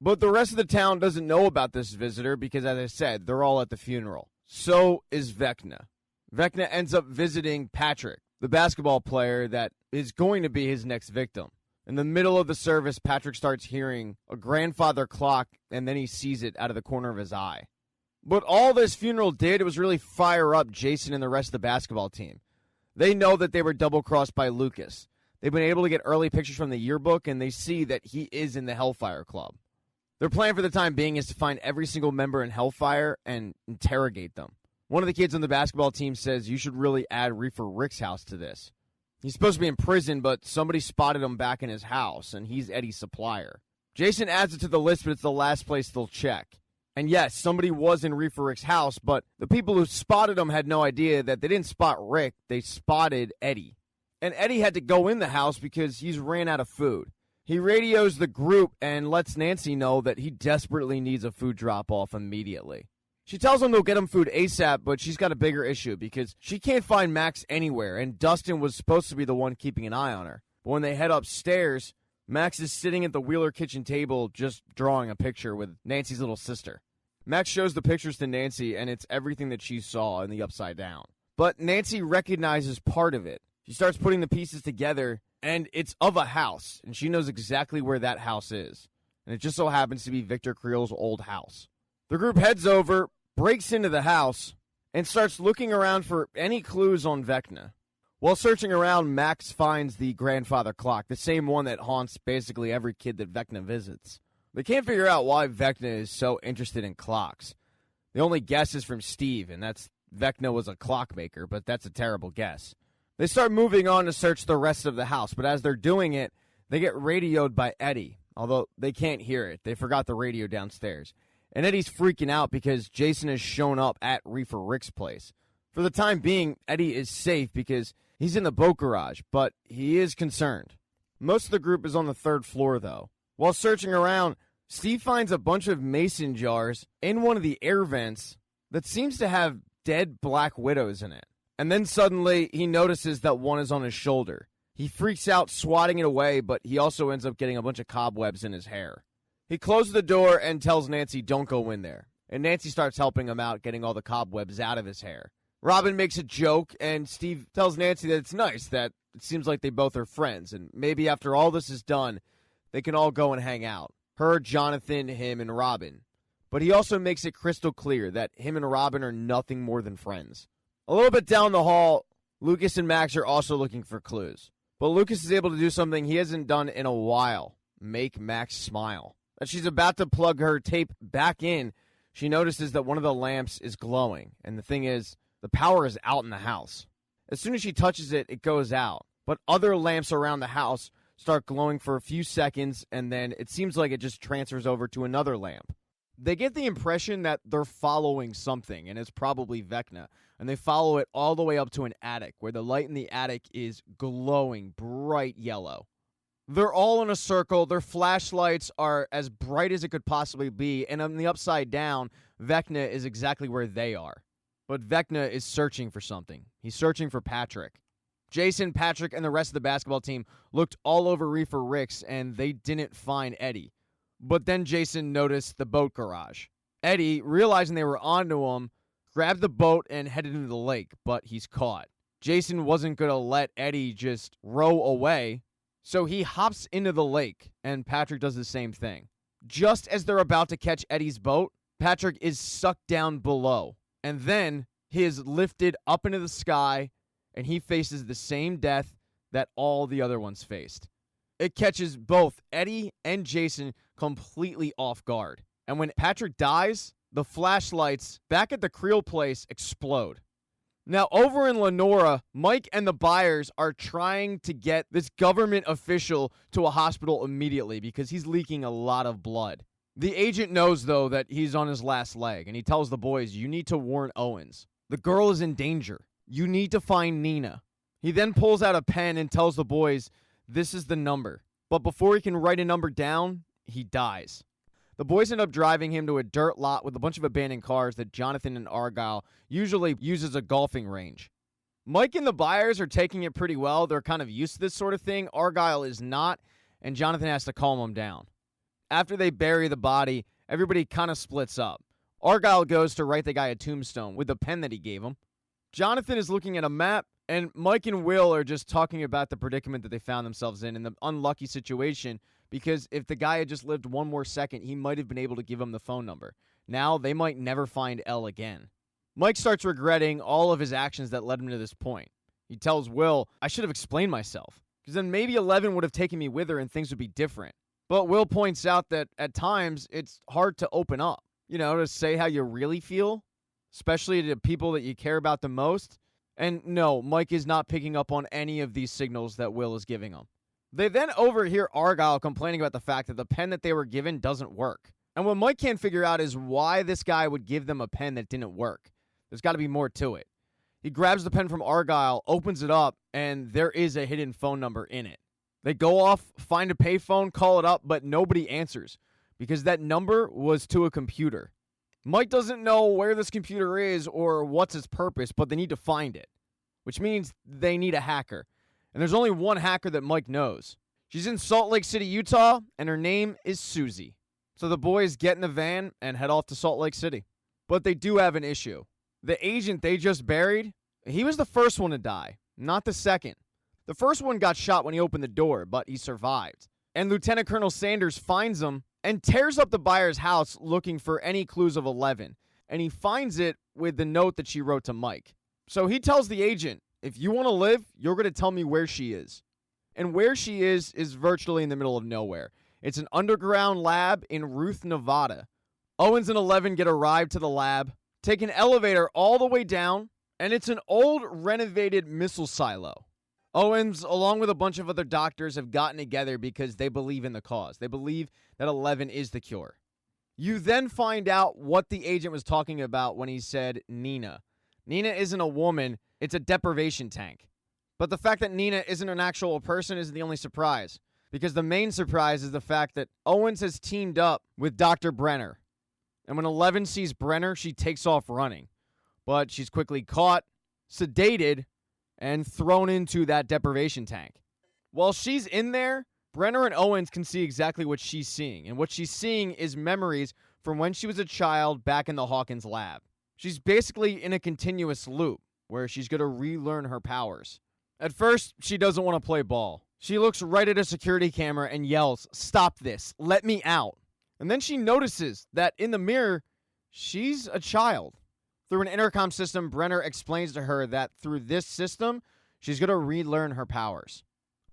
A: But the rest of the town doesn't know about this visitor because, as I said, they're all at the funeral. So is Vecna. Vecna ends up visiting Patrick, the basketball player that is going to be his next victim. In the middle of the service, Patrick starts hearing a grandfather clock, and then he sees it out of the corner of his eye. But all this funeral did was really fire up Jason and the rest of the basketball team. They know that they were double-crossed by Lucas. They've been able to get early pictures from the yearbook, and they see that he is in the Hellfire Club. Their plan for the time being is to find every single member in Hellfire and interrogate them. One of the kids on the basketball team says you should really add Reefer Rick's house to this. He's supposed to be in prison, but somebody spotted him back in his house, and he's Eddie's supplier. Jason adds it to the list, but it's the last place they'll check. And yes, somebody was in Reefer Rick's house, but the people who spotted him had no idea that they didn't spot Rick, they spotted Eddie. And Eddie had to go in the house because he's ran out of food. He radios the group and lets Nancy know that he desperately needs a food drop-off immediately. She tells him they'll get him food ASAP, but she's got a bigger issue because she can't find Max anywhere, and Dustin was supposed to be the one keeping an eye on her. But when they head upstairs, Max is sitting at the Wheeler kitchen table just drawing a picture with Nancy's little sister. Max shows the pictures to Nancy, and it's everything that she saw in the Upside Down. But Nancy recognizes part of it. She starts putting the pieces together, and it's of a house, and she knows exactly where that house is. And it just so happens to be Victor Creel's old house. The group heads over, breaks into the house, and starts looking around for any clues on Vecna. While searching around, Max finds the grandfather clock, the same one that haunts basically every kid that Vecna visits. They can't figure out why Vecna is so interested in clocks. The only guess is from Steve, and that's Vecna was a clockmaker, but that's a terrible guess. They start moving on to search the rest of the house, but as they're doing it, they get radioed by Eddie, although they can't hear it. They forgot the radio downstairs. And Eddie's freaking out because Jason has shown up at Reefer Rick's place. For the time being, Eddie is safe because he's in the boat garage, but he is concerned. Most of the group is on the third floor, though. While searching around, Steve finds a bunch of mason jars in one of the air vents that seems to have dead black widows in it. And then suddenly, he notices that one is on his shoulder. He freaks out, swatting it away, but he also ends up getting a bunch of cobwebs in his hair. He closes the door and tells Nancy, don't go in there. And Nancy starts helping him out, getting all the cobwebs out of his hair. Robin makes a joke, and Steve tells Nancy that it's nice, that it seems like they both are friends, and maybe after all this is done, they can all go and hang out. Her, Jonathan, him, and Robin. But he also makes it crystal clear that him and Robin are nothing more than friends. A little bit down the hall, Lucas and Max are also looking for clues. But Lucas is able to do something he hasn't done in a while. Make Max smile. As she's about to plug her tape back in, she notices that one of the lamps is glowing. And the thing is, the power is out in the house. As soon as she touches it, it goes out. But other lamps around the house start glowing for a few seconds, and then it seems like it just transfers over to another lamp. They get the impression that they're following something, and it's probably Vecna. And they follow it all the way up to an attic, where the light in the attic is glowing bright yellow. They're all in a circle. Their flashlights are as bright as it could possibly be, and on the upside down, Vecna is exactly where they are. But Vecna is searching for something. He's searching for Patrick. Jason, Patrick, and the rest of the basketball team looked all over Reefer Rick's, and they didn't find Eddie. But then Jason noticed the boat garage. Eddie, realizing they were onto him, grabbed the boat and headed into the lake, but he's caught. Jason wasn't going to let Eddie just row away, so he hops into the lake, and Patrick does the same thing. Just as they're about to catch Eddie's boat, Patrick is sucked down below, and then he is lifted up into the sky, and he faces the same death that all the other ones faced. It catches both Eddie and Jason completely off guard. And when Patrick dies, the flashlights back at the Creel place explode. Now, over in Lenora, Mike and the Byers are trying to get this government official to a hospital immediately because he's leaking a lot of blood. The agent knows, though, that he's on his last leg, and he tells the boys, you need to warn Owens. The girl is in danger. You need to find Nina. He then pulls out a pen and tells the boys, this is the number. But before he can write a number down, he dies. The boys end up driving him to a dirt lot with a bunch of abandoned cars that Jonathan and Argyle usually use as a golfing range. Mike and the Byers are taking it pretty well. They're kind of used to this sort of thing. Argyle is not, and Jonathan has to calm him down. After they bury the body, everybody kind of splits up. Argyle goes to write the guy a tombstone with the pen that he gave him. Jonathan is looking at a map, and Mike and Will are just talking about the predicament that they found themselves in and the unlucky situation, because if the guy had just lived one more second, he might have been able to give him the phone number. Now, they might never find Elle again. Mike starts regretting all of his actions that led him to this point. He tells Will, I should have explained myself, because then maybe 11 would have taken me with her and things would be different. But Will points out that at times, it's hard to open up, to say how you really feel, especially to people that you care about the most. And no, Mike is not picking up on any of these signals that Will is giving him. They then overhear Argyle complaining about the fact that the pen that they were given doesn't work. And what Mike can't figure out is why this guy would give them a pen that didn't work. There's got to be more to it. He grabs the pen from Argyle, opens it up, and there is a hidden phone number in it. They go off, find a payphone, call it up, but nobody answers because that number was to a computer. Mike doesn't know where this computer is or what's its purpose, but they need to find it, which means they need a hacker. And there's only one hacker that Mike knows. She's in Salt Lake City, Utah, and her name is Susie. So the boys get in the van and head off to Salt Lake City. But they do have an issue. The agent they just buried, he was the first one to die, not the second. The first one got shot when he opened the door, but he survived. And Lieutenant Colonel Sanders finds him and tears up the Byers' house looking for any clues of 11. And he finds it with the note that she wrote to Mike. So he tells the agent, if you want to live, you're going to tell me where she is. And where she is virtually in the middle of nowhere. It's an underground lab in Ruth, Nevada. Owens and 11 get a ride to the lab, take an elevator all the way down, and it's an old renovated missile silo. Owens, along with a bunch of other doctors, have gotten together because they believe in the cause. They believe that 11 is the cure. You then find out what the agent was talking about when he said Nina. Nina isn't a woman, it's a deprivation tank. But the fact that Nina isn't an actual person isn't the only surprise, because the main surprise is the fact that Owens has teamed up with Dr. Brenner. And when 11 sees Brenner, she takes off running. But she's quickly caught, sedated, and thrown into that deprivation tank. While she's in there, Brenner and Owens can see exactly what she's seeing. And what she's seeing is memories from when she was a child back in the Hawkins lab. She's basically in a continuous loop where she's going to relearn her powers. At first, she doesn't want to play ball. She looks right at a security camera and yells, "Stop this, let me out." And then she notices that in the mirror, she's a child. Through an intercom system, Brenner explains to her that through this system, she's going to relearn her powers.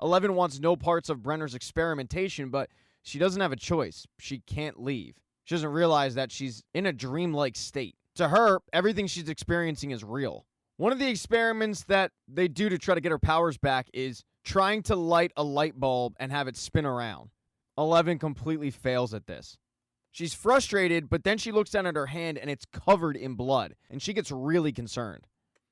A: 11 wants no parts of Brenner's experimentation, but she doesn't have a choice. She can't leave. She doesn't realize that she's in a dreamlike state. To her, everything she's experiencing is real. One of the experiments that they do to try to get her powers back is trying to light a light bulb and have it spin around. 11 completely fails at this. She's frustrated, but then she looks down at her hand and it's covered in blood, and she gets really concerned.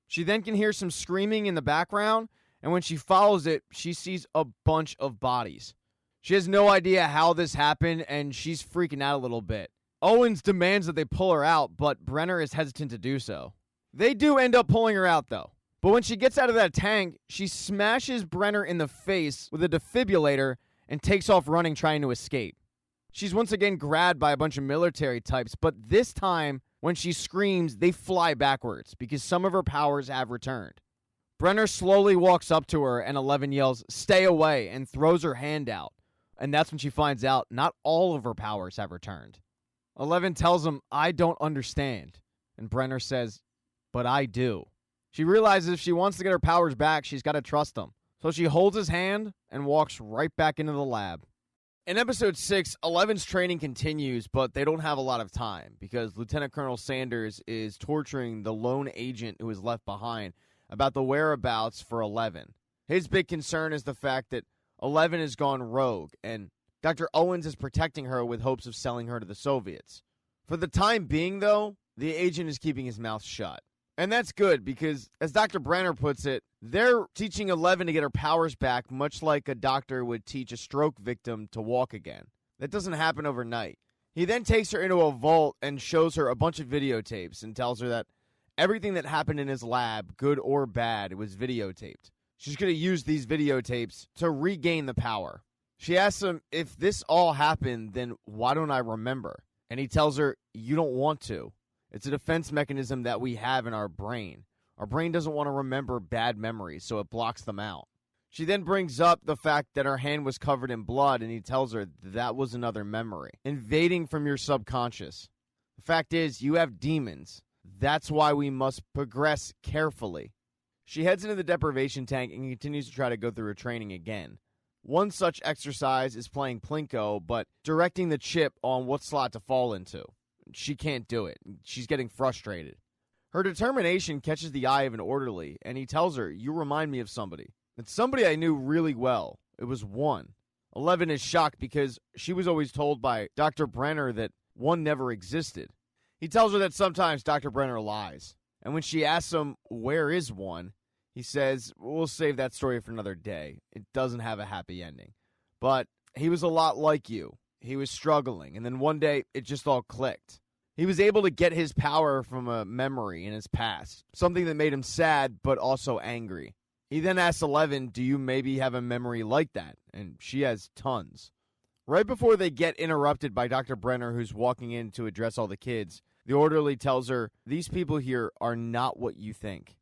A: She then can hear some screaming in the background, and when she follows it, she sees a bunch of bodies. She has no idea how this happened, and she's freaking out a little bit. Owens demands that they pull her out, but Brenner is hesitant to do so. They do end up pulling her out, though. But when she gets out of that tank, she smashes Brenner in the face with a defibrillator and takes off running, trying to escape. She's once again grabbed by a bunch of military types, but this time, when she screams, they fly backwards because some of her powers have returned. Brenner slowly walks up to her and 11 yells, "Stay away," and throws her hand out. And that's when she finds out not all of her powers have returned. 11 tells him, "I don't understand." And Brenner says, "But I do." She realizes if she wants to get her powers back, she's got to trust him. So she holds his hand and walks right back into the lab. In episode 6, 11's training continues, but they don't have a lot of time because Lieutenant Colonel Sanders is torturing the lone agent who is left behind about the whereabouts for 11. His big concern is the fact that 11 has gone rogue, and Dr. Owens is protecting her with hopes of selling her to the Soviets. For the time being, though, the agent is keeping his mouth shut. And that's good because, as Dr. Brenner puts it, they're teaching 11 to get her powers back much like a doctor would teach a stroke victim to walk again. That doesn't happen overnight. He then takes her into a vault and shows her a bunch of videotapes and tells her that everything that happened in his lab, good or bad, was videotaped. She's going to use these videotapes to regain the power. She asks him, "If this all happened, then why don't I remember?" And he tells her, "You don't want to. It's a defense mechanism that we have in our brain. Our brain doesn't want to remember bad memories, so it blocks them out." She then brings up the fact that her hand was covered in blood, and he tells her that was another memory, invading from your subconscious. The fact is, you have demons. That's why we must progress carefully. She heads into the deprivation tank and continues to try to go through her training again. One such exercise is playing Plinko, but directing the chip on what slot to fall into. She can't do it. She's getting frustrated. Her determination catches the eye of an orderly, and he tells her, "You remind me of somebody. It's somebody I knew really well. It was one." 11 is shocked because she was always told by Dr. Brenner that one never existed. He tells her that sometimes Dr. Brenner lies. And when she asks him, "Where is one?" he says, "We'll save that story for another day. It doesn't have a happy ending. But he was a lot like you. He was struggling, and then one day it just all clicked. He was able to get his power from a memory in his past, something that made him sad but also angry." He then asks 11, "Do you maybe have a memory like that?" And she has tons. Right before they get interrupted by Dr. Brenner, who's walking in to address all the kids, the orderly tells her, "These people here are not what you think."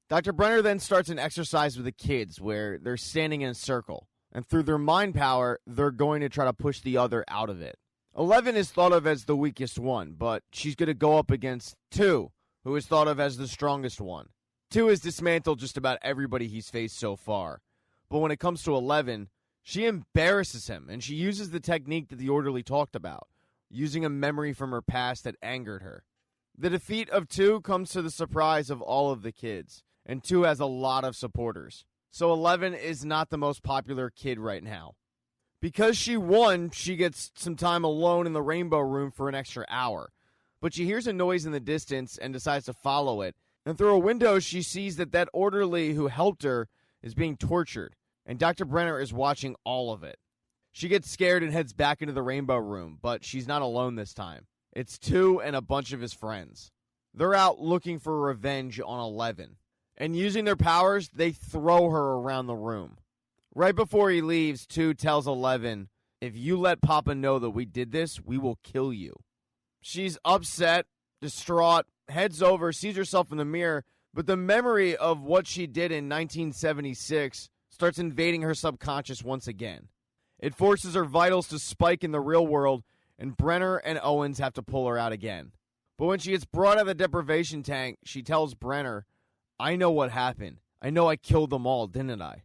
A: Dr. Brenner then starts an exercise with the kids where they're standing in a circle, and through their mind power, they're going to try to push the other out of it. 11 is thought of as the weakest one, but she's going to go up against 2, who is thought of as the strongest one. 2 has dismantled just about everybody he's faced so far, but when it comes to 11, she embarrasses him, and she uses the technique that the orderly talked about, using a memory from her past that angered her. The defeat of 2 comes to the surprise of all of the kids, and 2 has a lot of supporters. So 11 is not the most popular kid right now. Because she won, she gets some time alone in the Rainbow Room for an extra hour. But she hears a noise in the distance and decides to follow it. And through a window, she sees that orderly who helped her is being tortured. And Dr. Brenner is watching all of it. She gets scared and heads back into the Rainbow Room, but she's not alone this time. It's 2 and a bunch of his friends. They're out looking for revenge on 11. And using their powers, they throw her around the room. Right before he leaves, 2 tells 11, if you let Papa know that we did this, we will kill you. She's upset, distraught, heads over, sees herself in the mirror, but the memory of what she did in 1976 starts invading her subconscious once again. It forces her vitals to spike in the real world, and Brenner and Owens have to pull her out again. But when she gets brought out of the deprivation tank, she tells Brenner, I know what happened. I know I killed them all, didn't I?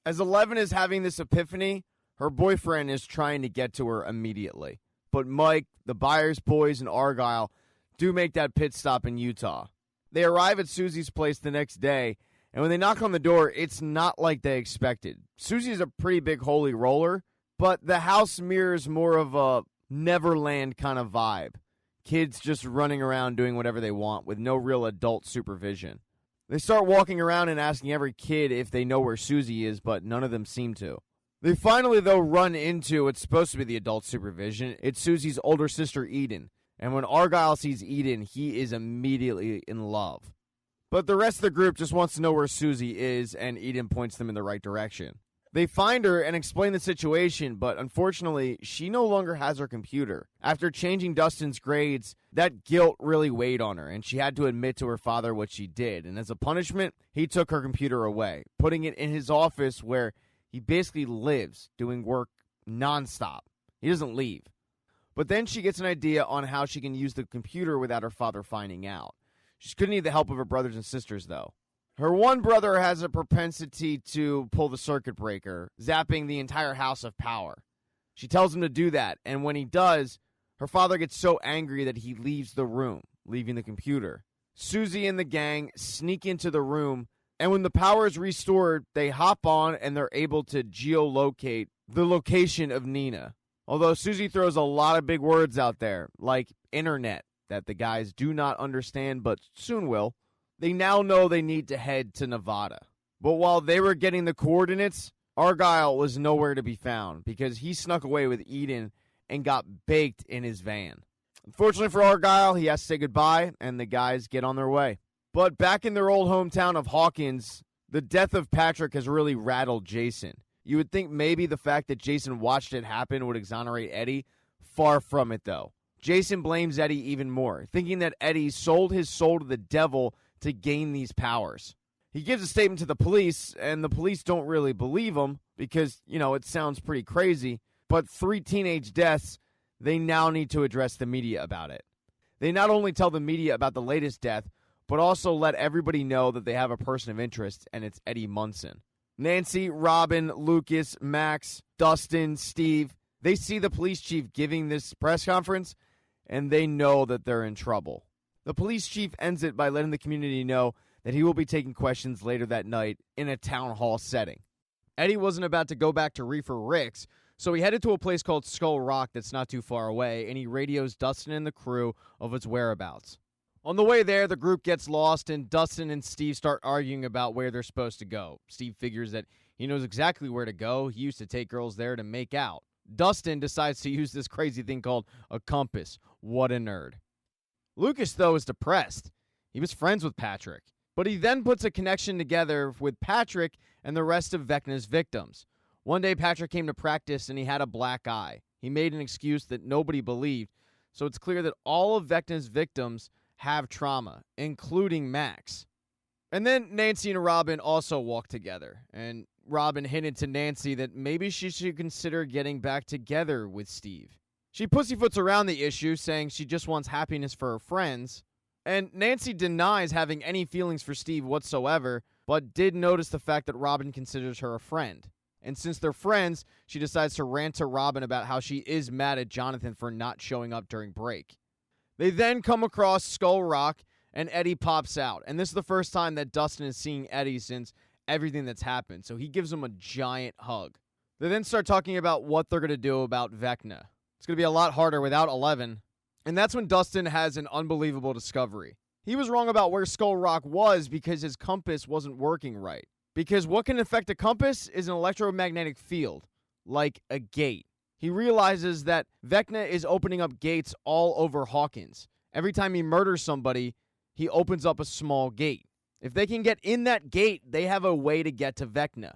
A: As 11 is having this epiphany, her boyfriend is trying to get to her immediately. But Mike, the Byers boys, and Argyle do make that pit stop in Utah. They arrive at Susie's place the next day, and when they knock on the door, it's not like they expected. Susie's a pretty big holy roller, but the house mirrors more of a Neverland kind of vibe. Kids just running around doing whatever they want with no real adult supervision. They start walking around and asking every kid if they know where Susie is, but none of them seem to. They finally, though, run into what's supposed to be the adult supervision. It's Susie's older sister, Eden. And when Argyle sees Eden, he is immediately in love. But the rest of the group just wants to know where Susie is, and Eden points them in the right direction. They find her and explain the situation, but unfortunately, she no longer has her computer. After changing Dustin's grades, that guilt really weighed on her, and she had to admit to her father what she did. And as a punishment, he took her computer away, putting it in his office where he basically lives, doing work nonstop. He doesn't leave. But then she gets an idea on how she can use the computer without her father finding out. She's going to need the help of her brothers and sisters, though. Her one brother has a propensity to pull the circuit breaker, zapping the entire house of power. She tells him to do that, and when he does, her father gets so angry that he leaves the room, leaving the computer. Susie and the gang sneak into the room, and when the power is restored, they hop on and they're able to geolocate the location of Nina. Although Susie throws a lot of big words out there, like internet, that the guys do not understand but soon will. They now know they need to head to Nevada. But while they were getting the coordinates, Argyle was nowhere to be found because he snuck away with Eden and got baked in his van. Unfortunately for Argyle, he has to say goodbye and the guys get on their way. But back in their old hometown of Hawkins, the death of Patrick has really rattled Jason. You would think maybe the fact that Jason watched it happen would exonerate Eddie. Far from it, though. Jason blames Eddie even more, thinking that Eddie sold his soul to the devil to gain these powers. He gives a statement to the police, and the police don't really believe him because, it sounds pretty crazy. But 3 teenage deaths, they now need to address the media about it. They not only tell the media about the latest death, but also let everybody know that they have a person of interest, and it's Eddie Munson. Nancy, Robin, Lucas, Max, Dustin, Steve, they see the police chief giving this press conference, and they know that they're in trouble. The police chief ends it by letting the community know that he will be taking questions later that night in a town hall setting. Eddie wasn't about to go back to Reefer Rick's, so he headed to a place called Skull Rock that's not too far away, and he radios Dustin and the crew of its whereabouts. On the way there, the group gets lost, and Dustin and Steve start arguing about where they're supposed to go. Steve figures that he knows exactly where to go. He used to take girls there to make out. Dustin decides to use this crazy thing called a compass. What a nerd. Lucas, though, is depressed. He was friends with Patrick. But he then puts a connection together with Patrick and the rest of Vecna's victims. One day, Patrick came to practice, and he had a black eye. He made an excuse that nobody believed, so it's clear that all of Vecna's victims have trauma, including Max. And then Nancy and Robin also walk together, and Robin hinted to Nancy that maybe she should consider getting back together with Steve. She pussyfoots around the issue, saying she just wants happiness for her friends, and Nancy denies having any feelings for Steve whatsoever, but did notice the fact that Robin considers her a friend. And since they're friends, she decides to rant to Robin about how she is mad at Jonathan for not showing up during break. They then come across Skull Rock, and Eddie pops out. And this is the first time that Dustin is seeing Eddie since everything that's happened, so he gives him a giant hug. They then start talking about what they're going to do about Vecna. It's going to be a lot harder without 11. And that's when Dustin has an unbelievable discovery. He was wrong about where Skull Rock was because his compass wasn't working right. Because what can affect a compass is an electromagnetic field, like a gate. He realizes that Vecna is opening up gates all over Hawkins. Every time he murders somebody, he opens up a small gate. If they can get in that gate, they have a way to get to Vecna.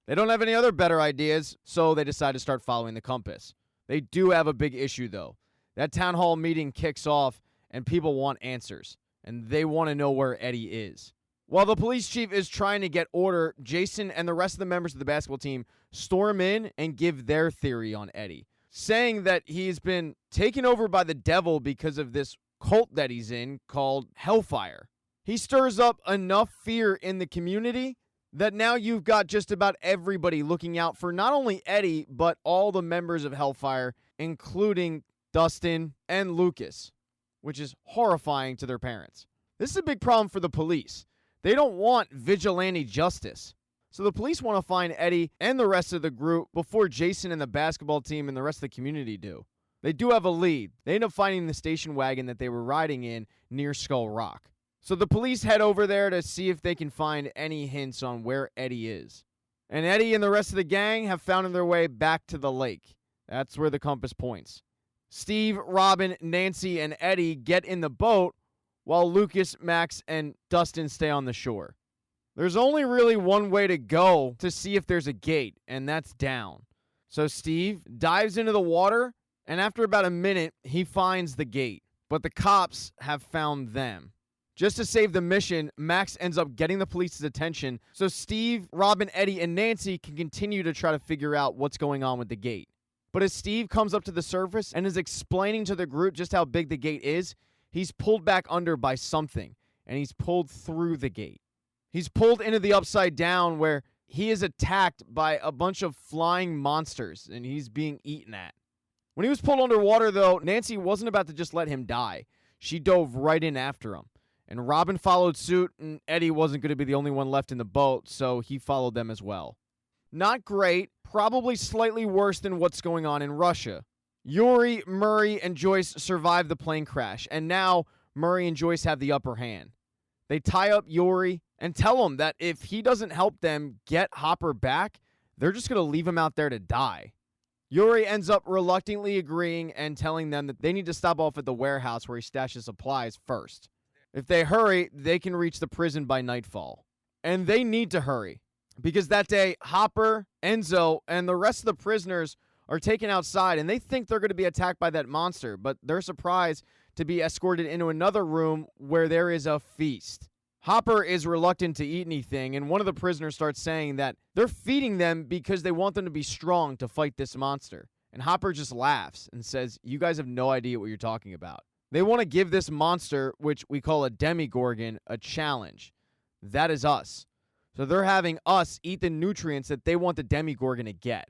A: They don't have any other better ideas, so they decide to start following the compass. They do have a big issue, though. That town hall meeting kicks off, and people want answers, and they want to know where Eddie is. While the police chief is trying to get order, Jason and the rest of the members of the basketball team storm in and give their theory on Eddie, saying that he's been taken over by the devil because of this cult that he's in called Hellfire. He stirs up enough fear in the community that now you've got just about everybody looking out for not only Eddie, but all the members of Hellfire, including Dustin and Lucas, which is horrifying to their parents. This is a big problem for the police. They don't want vigilante justice. So the police want to find Eddie and the rest of the group before Jason and the basketball team and the rest of the community do. They do have a lead. They end up finding the station wagon that they were riding in near Skull Rock. So the police head over there to see if they can find any hints on where Eddie is. And Eddie and the rest of the gang have found their way back to the lake. That's where the compass points. Steve, Robin, Nancy, and Eddie get in the boat while Lucas, Max, and Dustin stay on the shore. There's only really one way to go to see if there's a gate, and that's down. So Steve dives into the water, and after about a minute, he finds the gate. But the cops have found them. Just to save the mission, Max ends up getting the police's attention so Steve, Robin, Eddie, and Nancy can continue to try to figure out what's going on with the gate. But as Steve comes up to the surface and is explaining to the group just how big the gate is, he's pulled back under by something, and he's pulled through the gate. He's pulled into the upside down where he is attacked by a bunch of flying monsters, and he's being eaten at. When he was pulled underwater, though, Nancy wasn't about to just let him die. She dove right in after him. And Robin followed suit, and Eddie wasn't going to be the only one left in the boat, so he followed them as well. Not great, probably slightly worse than what's going on in Russia. Yuri, Murray, and Joyce survived the plane crash, and now Murray and Joyce have the upper hand. They tie up Yuri and tell him that if he doesn't help them get Hopper back, they're just going to leave him out there to die. Yuri ends up reluctantly agreeing and telling them that they need to stop off at the warehouse where he stashes supplies first. If they hurry, they can reach the prison by nightfall. And they need to hurry, because that day, Hopper, Enzo, and the rest of the prisoners are taken outside, and they think they're going to be attacked by that monster, but they're surprised to be escorted into another room where there is a feast. Hopper is reluctant to eat anything, and one of the prisoners starts saying that they're feeding them because they want them to be strong to fight this monster. And Hopper just laughs and says, "You guys have no idea what you're talking about." They want to give this monster, which we call a demigorgon, a challenge. That is us. So they're having us eat the nutrients that they want the demigorgon to get.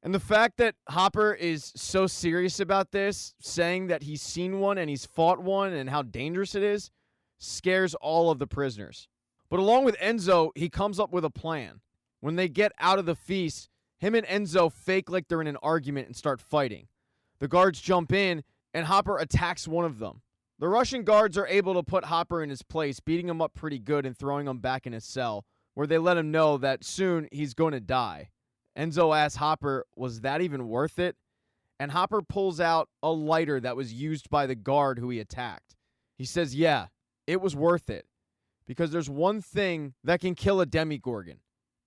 A: And the fact that Hopper is so serious about this, saying that he's seen one and he's fought one and how dangerous it is, scares all of the prisoners. But along with Enzo, he comes up with a plan. When they get out of the feast, him and Enzo fake like they're in an argument and start fighting. The guards jump in, and Hopper attacks one of them. The Russian guards are able to put Hopper in his place, beating him up pretty good and throwing him back in his cell, where they let him know that soon he's going to die. Enzo asks Hopper, was that even worth it? And Hopper pulls out a lighter that was used by the guard who he attacked. He says, yeah, it was worth it, because there's one thing that can kill a demigorgon,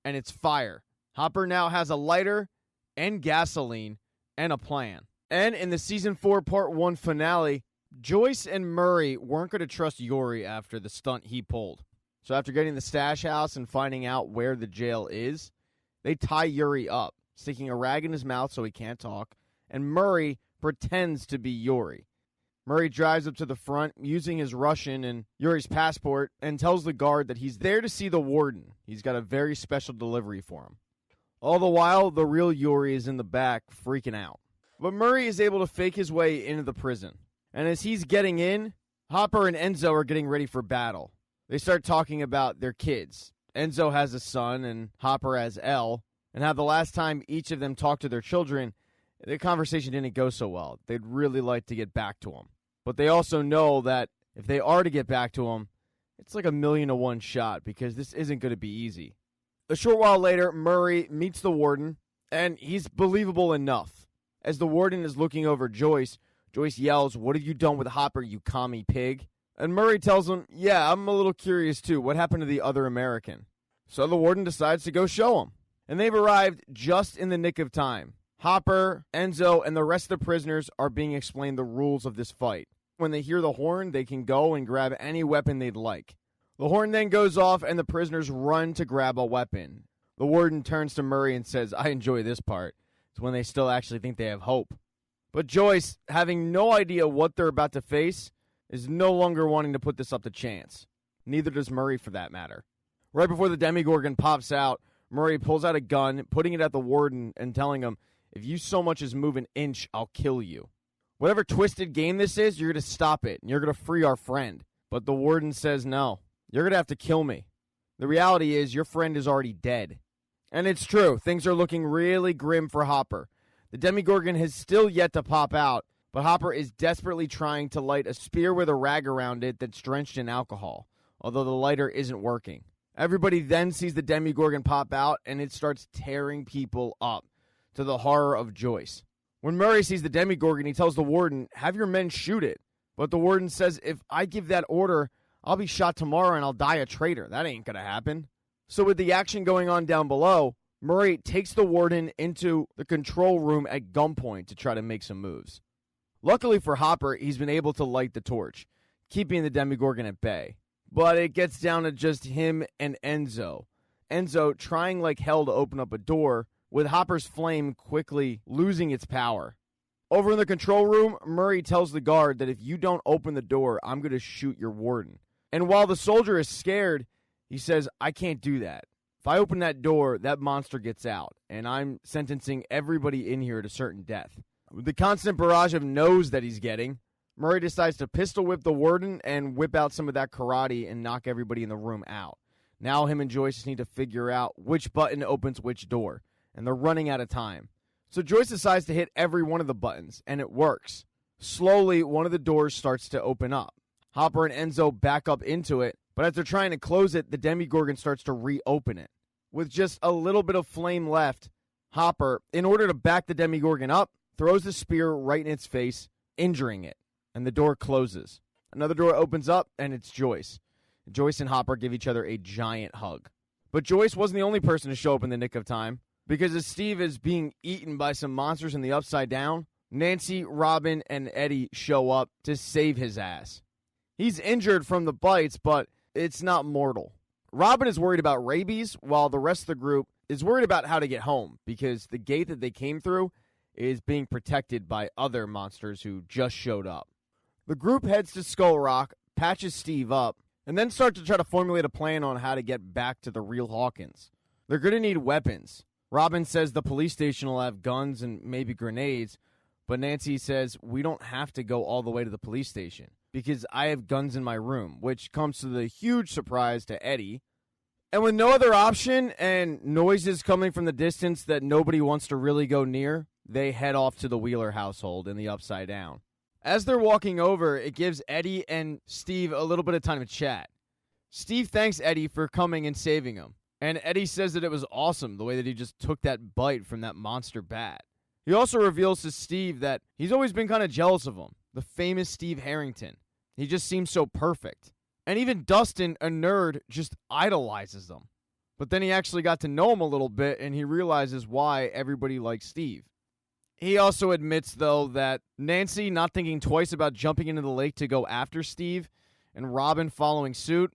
A: and it's fire. Hopper now has a lighter and gasoline and a plan. And in the Season 4 Part 1 finale, Joyce and Murray weren't going to trust Yuri after the stunt he pulled. So after getting the stash house and finding out where the jail is, they tie Yuri up, sticking a rag in his mouth so he can't talk, and Murray pretends to be Yuri. Murray drives up to the front using his Russian and Yuri's passport and tells the guard that he's there to see the warden. He's got a very special delivery for him. All the while, the real Yuri is in the back freaking out. But Murray is able to fake his way into the prison. And as he's getting in, Hopper and Enzo are getting ready for battle. They start talking about their kids. Enzo has a son and Hopper has Elle, and how the last time each of them talked to their children, the conversation didn't go so well. They'd really like to get back to them. But they also know that if they are to get back to them, it's like 1,000,000 to 1 shot, because this isn't going to be easy. A short while later, Murray meets the warden, and he's believable enough. As the warden is looking over Joyce, Joyce yells, "What have you done with Hopper, you commie pig?" And Murray tells him, yeah, I'm a little curious too. What happened to the other American? So the warden decides to go show him. And they've arrived just in the nick of time. Hopper, Enzo, and the rest of the prisoners are being explained the rules of this fight. When they hear the horn, they can go and grab any weapon they'd like. The horn then goes off and the prisoners run to grab a weapon. The warden turns to Murray and says, I enjoy this part. It's when they still actually think they have hope. But Joyce, having no idea what they're about to face, is no longer wanting to put this up to chance. Neither does Murray, for that matter. Right before the Demogorgon pops out, Murray pulls out a gun, putting it at the warden and telling him, if you so much as move an inch, I'll kill you. Whatever twisted game this is, you're going to stop it, and you're going to free our friend. But the warden says, no, you're going to have to kill me. The reality is your friend is already dead. And it's true, things are looking really grim for Hopper. The Demogorgon has still yet to pop out, but Hopper is desperately trying to light a spear with a rag around it that's drenched in alcohol, although the lighter isn't working. Everybody then sees the Demogorgon pop out, and it starts tearing people up, to the horror of Joyce. When Murray sees the Demogorgon, he tells the warden, have your men shoot it. But the warden says, if I give that order, I'll be shot tomorrow and I'll die a traitor. That ain't gonna happen. So with the action going on down below, Murray takes the warden into the control room at gunpoint to try to make some moves. Luckily for Hopper, he's been able to light the torch, keeping the Demogorgon at bay. But it gets down to just him and Enzo. Enzo trying like hell to open up a door, with Hopper's flame quickly losing its power. Over in the control room, Murray tells the guard that if you don't open the door, I'm going to shoot your warden. And while the soldier is scared, he says, I can't do that. If I open that door, that monster gets out, and I'm sentencing everybody in here to certain death. With the constant barrage of no's that he's getting, Murray decides to pistol whip the warden and whip out some of that karate and knock everybody in the room out. Now him and Joyce just need to figure out which button opens which door, and they're running out of time. So Joyce decides to hit every one of the buttons, and it works. Slowly, one of the doors starts to open up. Hopper and Enzo back up into it, but as they're trying to close it, the Demogorgon starts to reopen it. With just a little bit of flame left, Hopper, in order to back the Demogorgon up, throws the spear right in its face, injuring it, and the door closes. Another door opens up, and it's Joyce. Joyce and Hopper give each other a giant hug. But Joyce wasn't the only person to show up in the nick of time, because as Steve is being eaten by some monsters in the Upside Down, Nancy, Robin, and Eddie show up to save his ass. He's injured from the bites, but it's not mortal. Robin is worried about rabies, while the rest of the group is worried about how to get home, because the gate that they came through is being protected by other monsters who just showed up. The group heads to Skull Rock, patches Steve up, and then start to try to formulate a plan on how to get back to the real Hawkins. They're going to need weapons. Robin says the police station will have guns and maybe grenades, but Nancy says we don't have to go all the way to the police station because I have guns in my room, which comes to the huge surprise to Eddie. And with no other option and noises coming from the distance that nobody wants to really go near, they head off to the Wheeler household in the Upside Down. As they're walking over, it gives Eddie and Steve a little bit of time to chat. Steve thanks Eddie for coming and saving him. And Eddie says that it was awesome the way that he just took that bite from that monster bat. He also reveals to Steve that he's always been kind of jealous of him, the famous Steve Harrington. He just seems so perfect. And even Dustin, a nerd, just idolizes him. But then he actually got to know him a little bit, and he realizes why everybody likes Steve. He also admits, though, that Nancy, not thinking twice about jumping into the lake to go after Steve, and Robin following suit,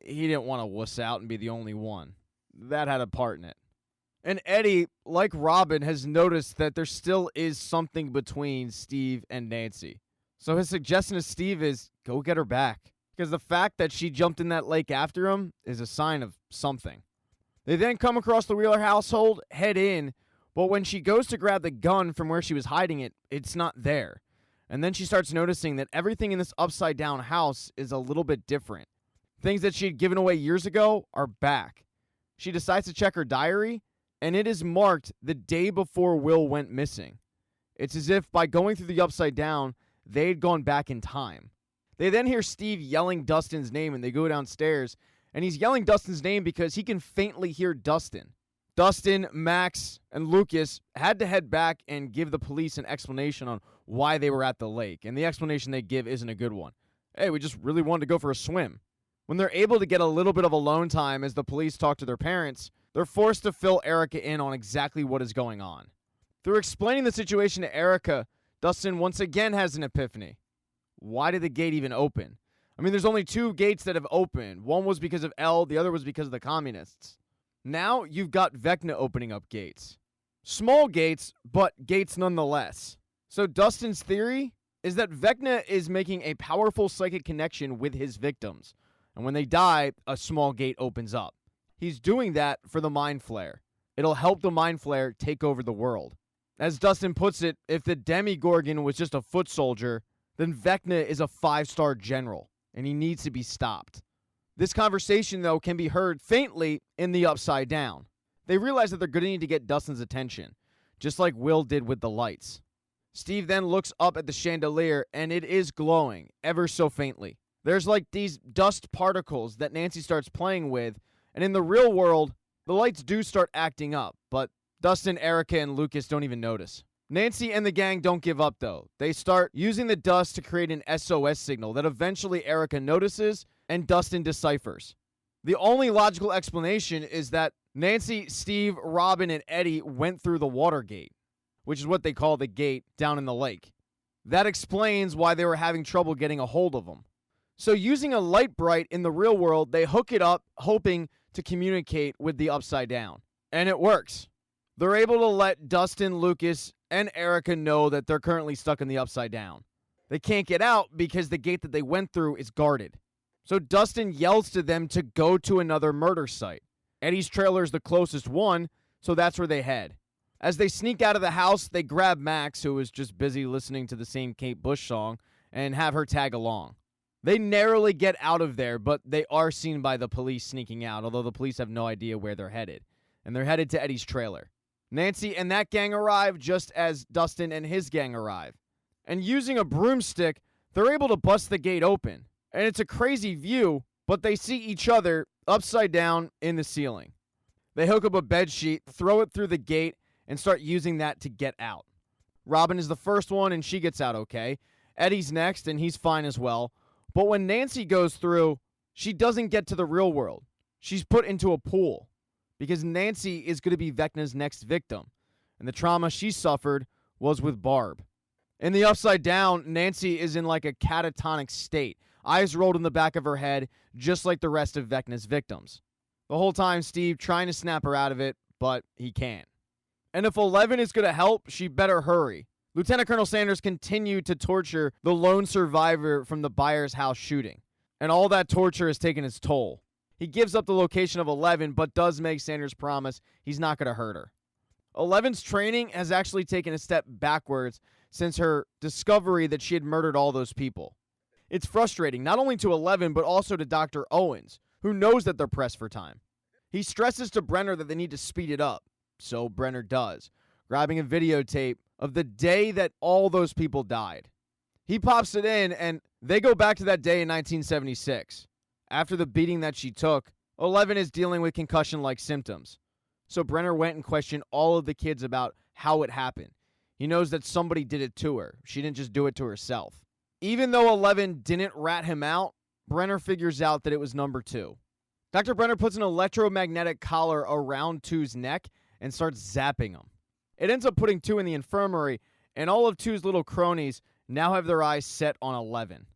A: he didn't want to wuss out and be the only one. That had a part in it. And Eddie, like Robin, has noticed that there still is something between Steve and Nancy. So his suggestion to Steve is, go get her back. Because the fact that she jumped in that lake after him is a sign of something. They then come across the Wheeler household, head in, but when she goes to grab the gun from where she was hiding it, it's not there. And then she starts noticing that everything in this upside-down house is a little bit different. Things that she'd given away years ago are back. She decides to check her diary, and it is marked the day before Will went missing. It's as if by going through the upside down, they'd gone back in time. They then hear Steve yelling Dustin's name, and they go downstairs, and he's yelling Dustin's name because he can faintly hear Dustin. Dustin, Max, and Lucas had to head back and give the police an explanation on why they were at the lake, and the explanation they give isn't a good one. Hey, we just really wanted to go for a swim. When they're able to get a little bit of alone time as the police talk to their parents, they're forced to fill Erica in on exactly what is going on. Through explaining the situation to Erica, Dustin once again has an epiphany. Why did the gate even open? I mean, there's only 2 gates that have opened. One was because of L, the other was because of the communists. Now you've got Vecna opening up gates. Small gates, but gates nonetheless. So Dustin's theory is that Vecna is making a powerful psychic connection with his victims. And when they die, a small gate opens up. He's doing that for the Mind Flayer. It'll help the Mind Flayer take over the world. As Dustin puts it, if the Demigorgon was just a foot soldier, then Vecna is a 5-star general, and he needs to be stopped. This conversation, though, can be heard faintly in the Upside Down. They realize that they're going to need to get Dustin's attention, just like Will did with the lights. Steve then looks up at the chandelier, and it is glowing, ever so faintly. There's like these dust particles that Nancy starts playing with, and in the real world, the lights do start acting up, but Dustin, Erica, and Lucas don't even notice. Nancy and the gang don't give up, though. They start using the dust to create an SOS signal that eventually Erica notices and Dustin deciphers. The only logical explanation is that Nancy, Steve, Robin, and Eddie went through the water gate, which is what they call the gate down in the lake. That explains why they were having trouble getting a hold of them. So using a light bright in the real world, they hook it up, hoping to communicate with the Upside Down. And it works. They're able to let Dustin, Lucas, and Erica know that they're currently stuck in the Upside Down. They can't get out because the gate that they went through is guarded. So Dustin yells to them to go to another murder site. Eddie's trailer is the closest one, so that's where they head. As they sneak out of the house, they grab Max, who is just busy listening to the same Kate Bush song, and have her tag along. They narrowly get out of there, but they are seen by the police sneaking out, although the police have no idea where they're headed. And they're headed to Eddie's trailer. Nancy and that gang arrive just as Dustin and his gang arrive. And using a broomstick, they're able to bust the gate open. And it's a crazy view, but they see each other upside down in the ceiling. They hook up a bed sheet, throw it through the gate, and start using that to get out. Robin is the first one, and she gets out okay. Eddie's next, and he's fine as well. But when Nancy goes through, she doesn't get to the real world. She's put into a pool because Nancy is going to be Vecna's next victim, and the trauma she suffered was with Barb. In the Upside Down, Nancy is in like a catatonic state, eyes rolled in the back of her head, just like the rest of Vecna's victims. The whole time, Steve trying to snap her out of it, but he can't. And if 11 is going to help, she better hurry. Lieutenant Colonel Sanders continued to torture the lone survivor from the Byers house shooting, and all that torture has taken its toll. He gives up the location of 11, but does make Sanders promise he's not going to hurt her. 11's training has actually taken a step backwards since her discovery that she had murdered all those people. It's frustrating, not only to 11, but also to Dr. Owens, who knows that they're pressed for time. He stresses to Brenner that they need to speed it up, so Brenner does, grabbing a videotape of the day that all those people died. He pops it in, and they go back to that day in 1976. After the beating that she took, 11 is dealing with concussion-like symptoms. So Brenner went and questioned all of the kids about how it happened. He knows that somebody did it to her. She didn't just do it to herself. Even though 11 didn't rat him out, Brenner figures out that it was number 2. Dr. Brenner puts an electromagnetic collar around 2's neck and starts zapping him. It ends up putting 2 in the infirmary, and all of 2's little cronies now have their eyes set on 11.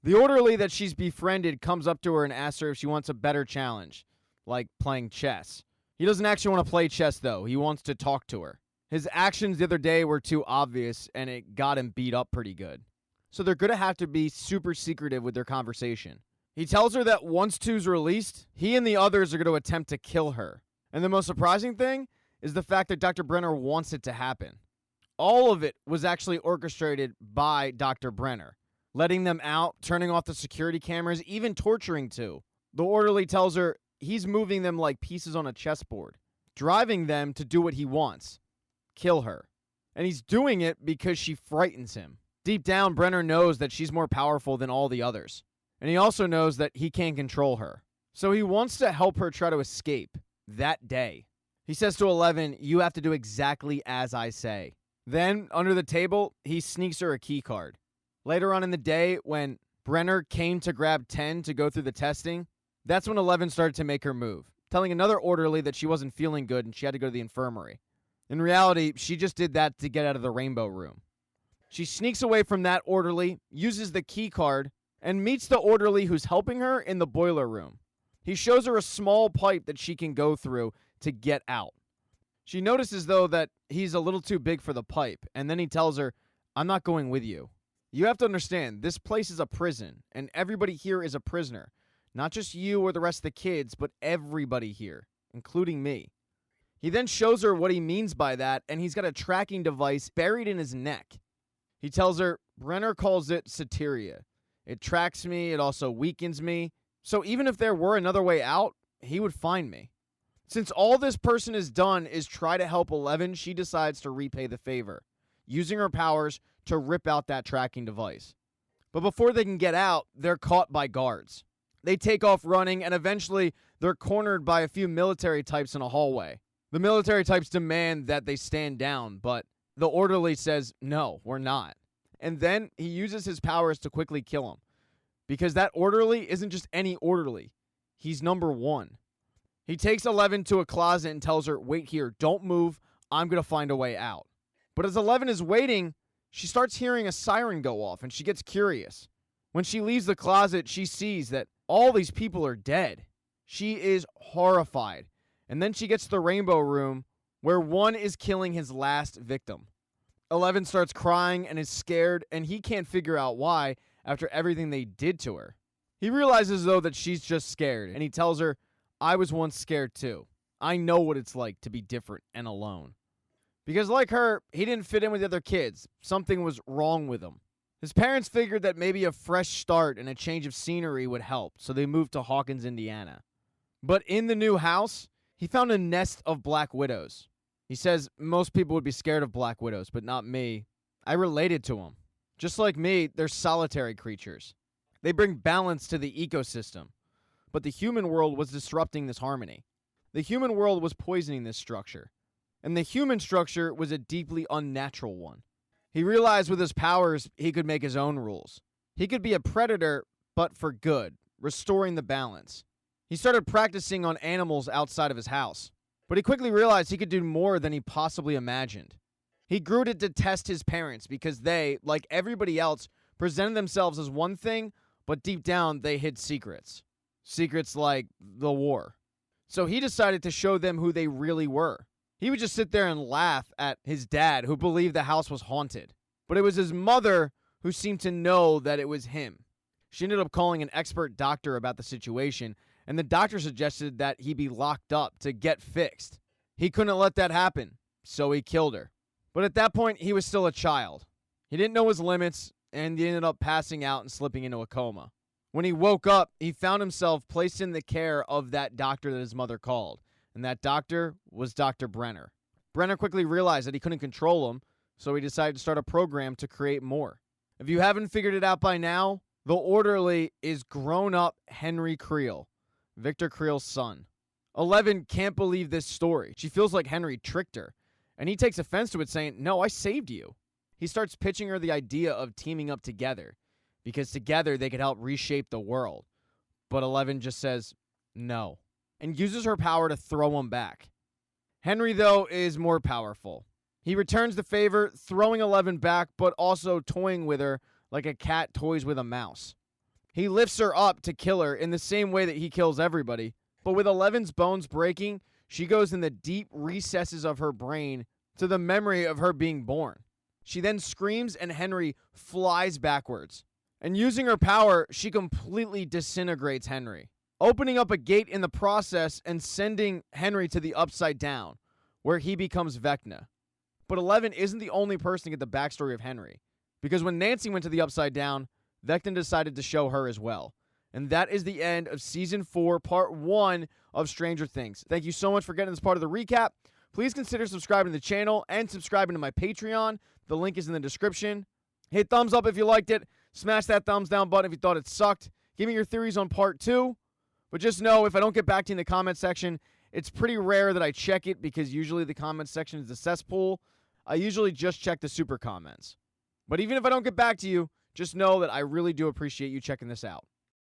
A: The orderly that she's befriended comes up to her and asks her if she wants a better challenge, like playing chess. He doesn't actually want to play chess, though. He wants to talk to her. His actions the other day were too obvious, and it got him beat up pretty good. So they're going to have to be super secretive with their conversation. He tells her that once 2's released, he and the others are going to attempt to kill her. And the most surprising thing is the fact that Dr. Brenner wants it to happen. All of it was actually orchestrated by Dr. Brenner, letting them out, turning off the security cameras, even torturing 2. The orderly tells her he's moving them like pieces on a chessboard, driving them to do what he wants, kill her. And he's doing it because she frightens him. Deep down, Brenner knows that she's more powerful than all the others. And he also knows that he can't control her. So he wants to help her try to escape that day. He says to 11, "You have to do exactly as I say." Then, under the table, he sneaks her a key card. Later on in the day, when Brenner came to grab 10 to go through the testing, that's when 11 started to make her move, telling another orderly that she wasn't feeling good and she had to go to the infirmary. In reality, she just did that to get out of the rainbow room. She sneaks away from that orderly, uses the key card, and meets the orderly who's helping her in the boiler room. He shows her a small pipe that she can go through to get out. She notices, though, that he's a little too big for the pipe, and then he tells her, "I'm not going with you. You have to understand, this place is a prison, and everybody here is a prisoner. Not just you or the rest of the kids, but everybody here, including me." He then shows her what he means by that, and he's got a tracking device buried in his neck. He tells her, Brenner calls it Soteria. It tracks me, it also weakens me, so even if there were another way out, he would find me. Since all this person has done is try to help 11, she decides to repay the favor, using her powers to rip out that tracking device. But before they can get out, they're caught by guards. They take off running, and eventually they're cornered by a few military types in a hallway. The military types demand that they stand down, but the orderly says, "No, we're not." And then he uses his powers to quickly kill him. Because that orderly isn't just any orderly. He's number 1. He takes 11 to a closet and tells her, "Wait here, don't move, I'm going to find a way out." But as 11 is waiting, she starts hearing a siren go off and she gets curious. When she leaves the closet, she sees that all these people are dead. She is horrified. And then she gets to the rainbow room where one is killing his last victim. 11 starts crying and is scared, and he can't figure out why after everything they did to her. He realizes, though, that she's just scared, and he tells her, "I was once scared too. I know what it's like to be different and alone." Because like her, he didn't fit in with the other kids. Something was wrong with him. His parents figured that maybe a fresh start and a change of scenery would help, so they moved to Hawkins, Indiana. But in the new house, he found a nest of black widows. He says most people would be scared of black widows, but not me. I related to them. Just like me, they're solitary creatures. They bring balance to the ecosystem. But the human world was disrupting this harmony. The human world was poisoning this structure. And the human structure was a deeply unnatural one. He realized with his powers, he could make his own rules. He could be a predator, but for good, restoring the balance. He started practicing on animals outside of his house. But he quickly realized he could do more than he possibly imagined. He grew to detest his parents because they, like everybody else, presented themselves as one thing, but deep down they hid secrets. Secrets like the war. So he decided to show them who they really were. He would just sit there and laugh at his dad, who believed the house was haunted. But it was his mother who seemed to know that it was him. She ended up calling an expert doctor about the situation, and the doctor suggested that he be locked up to get fixed. He couldn't let that happen, so he killed her. But at that point, he was still a child. He didn't know his limits, and he ended up passing out and slipping into a coma. When he woke up, he found himself placed in the care of that doctor that his mother called, and that doctor was Dr. Brenner. Brenner quickly realized that he couldn't control him, so he decided to start a program to create more. If you haven't figured it out by now, the orderly is grown-up Henry Creel, Victor Creel's son. 11 can't believe this story. She feels like Henry tricked her, and he takes offense to it, saying, "No, I saved you." He starts pitching her the idea of teaming up together, because together they could help reshape the world. But 11 just says, no, and uses her power to throw him back. Henry, though, is more powerful. He returns the favor, throwing 11 back, but also toying with her like a cat toys with a mouse. He lifts her up to kill her in the same way that he kills everybody, but with 11's bones breaking, she goes in the deep recesses of her brain to the memory of her being born. She then screams and Henry flies backwards. And using her power, she completely disintegrates Henry, opening up a gate in the process and sending Henry to the Upside Down, where he becomes Vecna. But 11 isn't the only person to get the backstory of Henry, because when Nancy went to the Upside Down, Vecna decided to show her as well. And that is the end of Season 4, Part 1 of Stranger Things. Thank you so much for getting this part of the recap. Please consider subscribing to the channel and subscribing to my Patreon. The link is in the description. Hit thumbs up if you liked it. Smash that thumbs down button if you thought it sucked. Give me your theories on Part 2. But just know, if I don't get back to you in the comment section, it's pretty rare that I check it because usually the comment section is the cesspool. I usually just check the super comments. But even if I don't get back to you, just know that I really do appreciate you checking this out.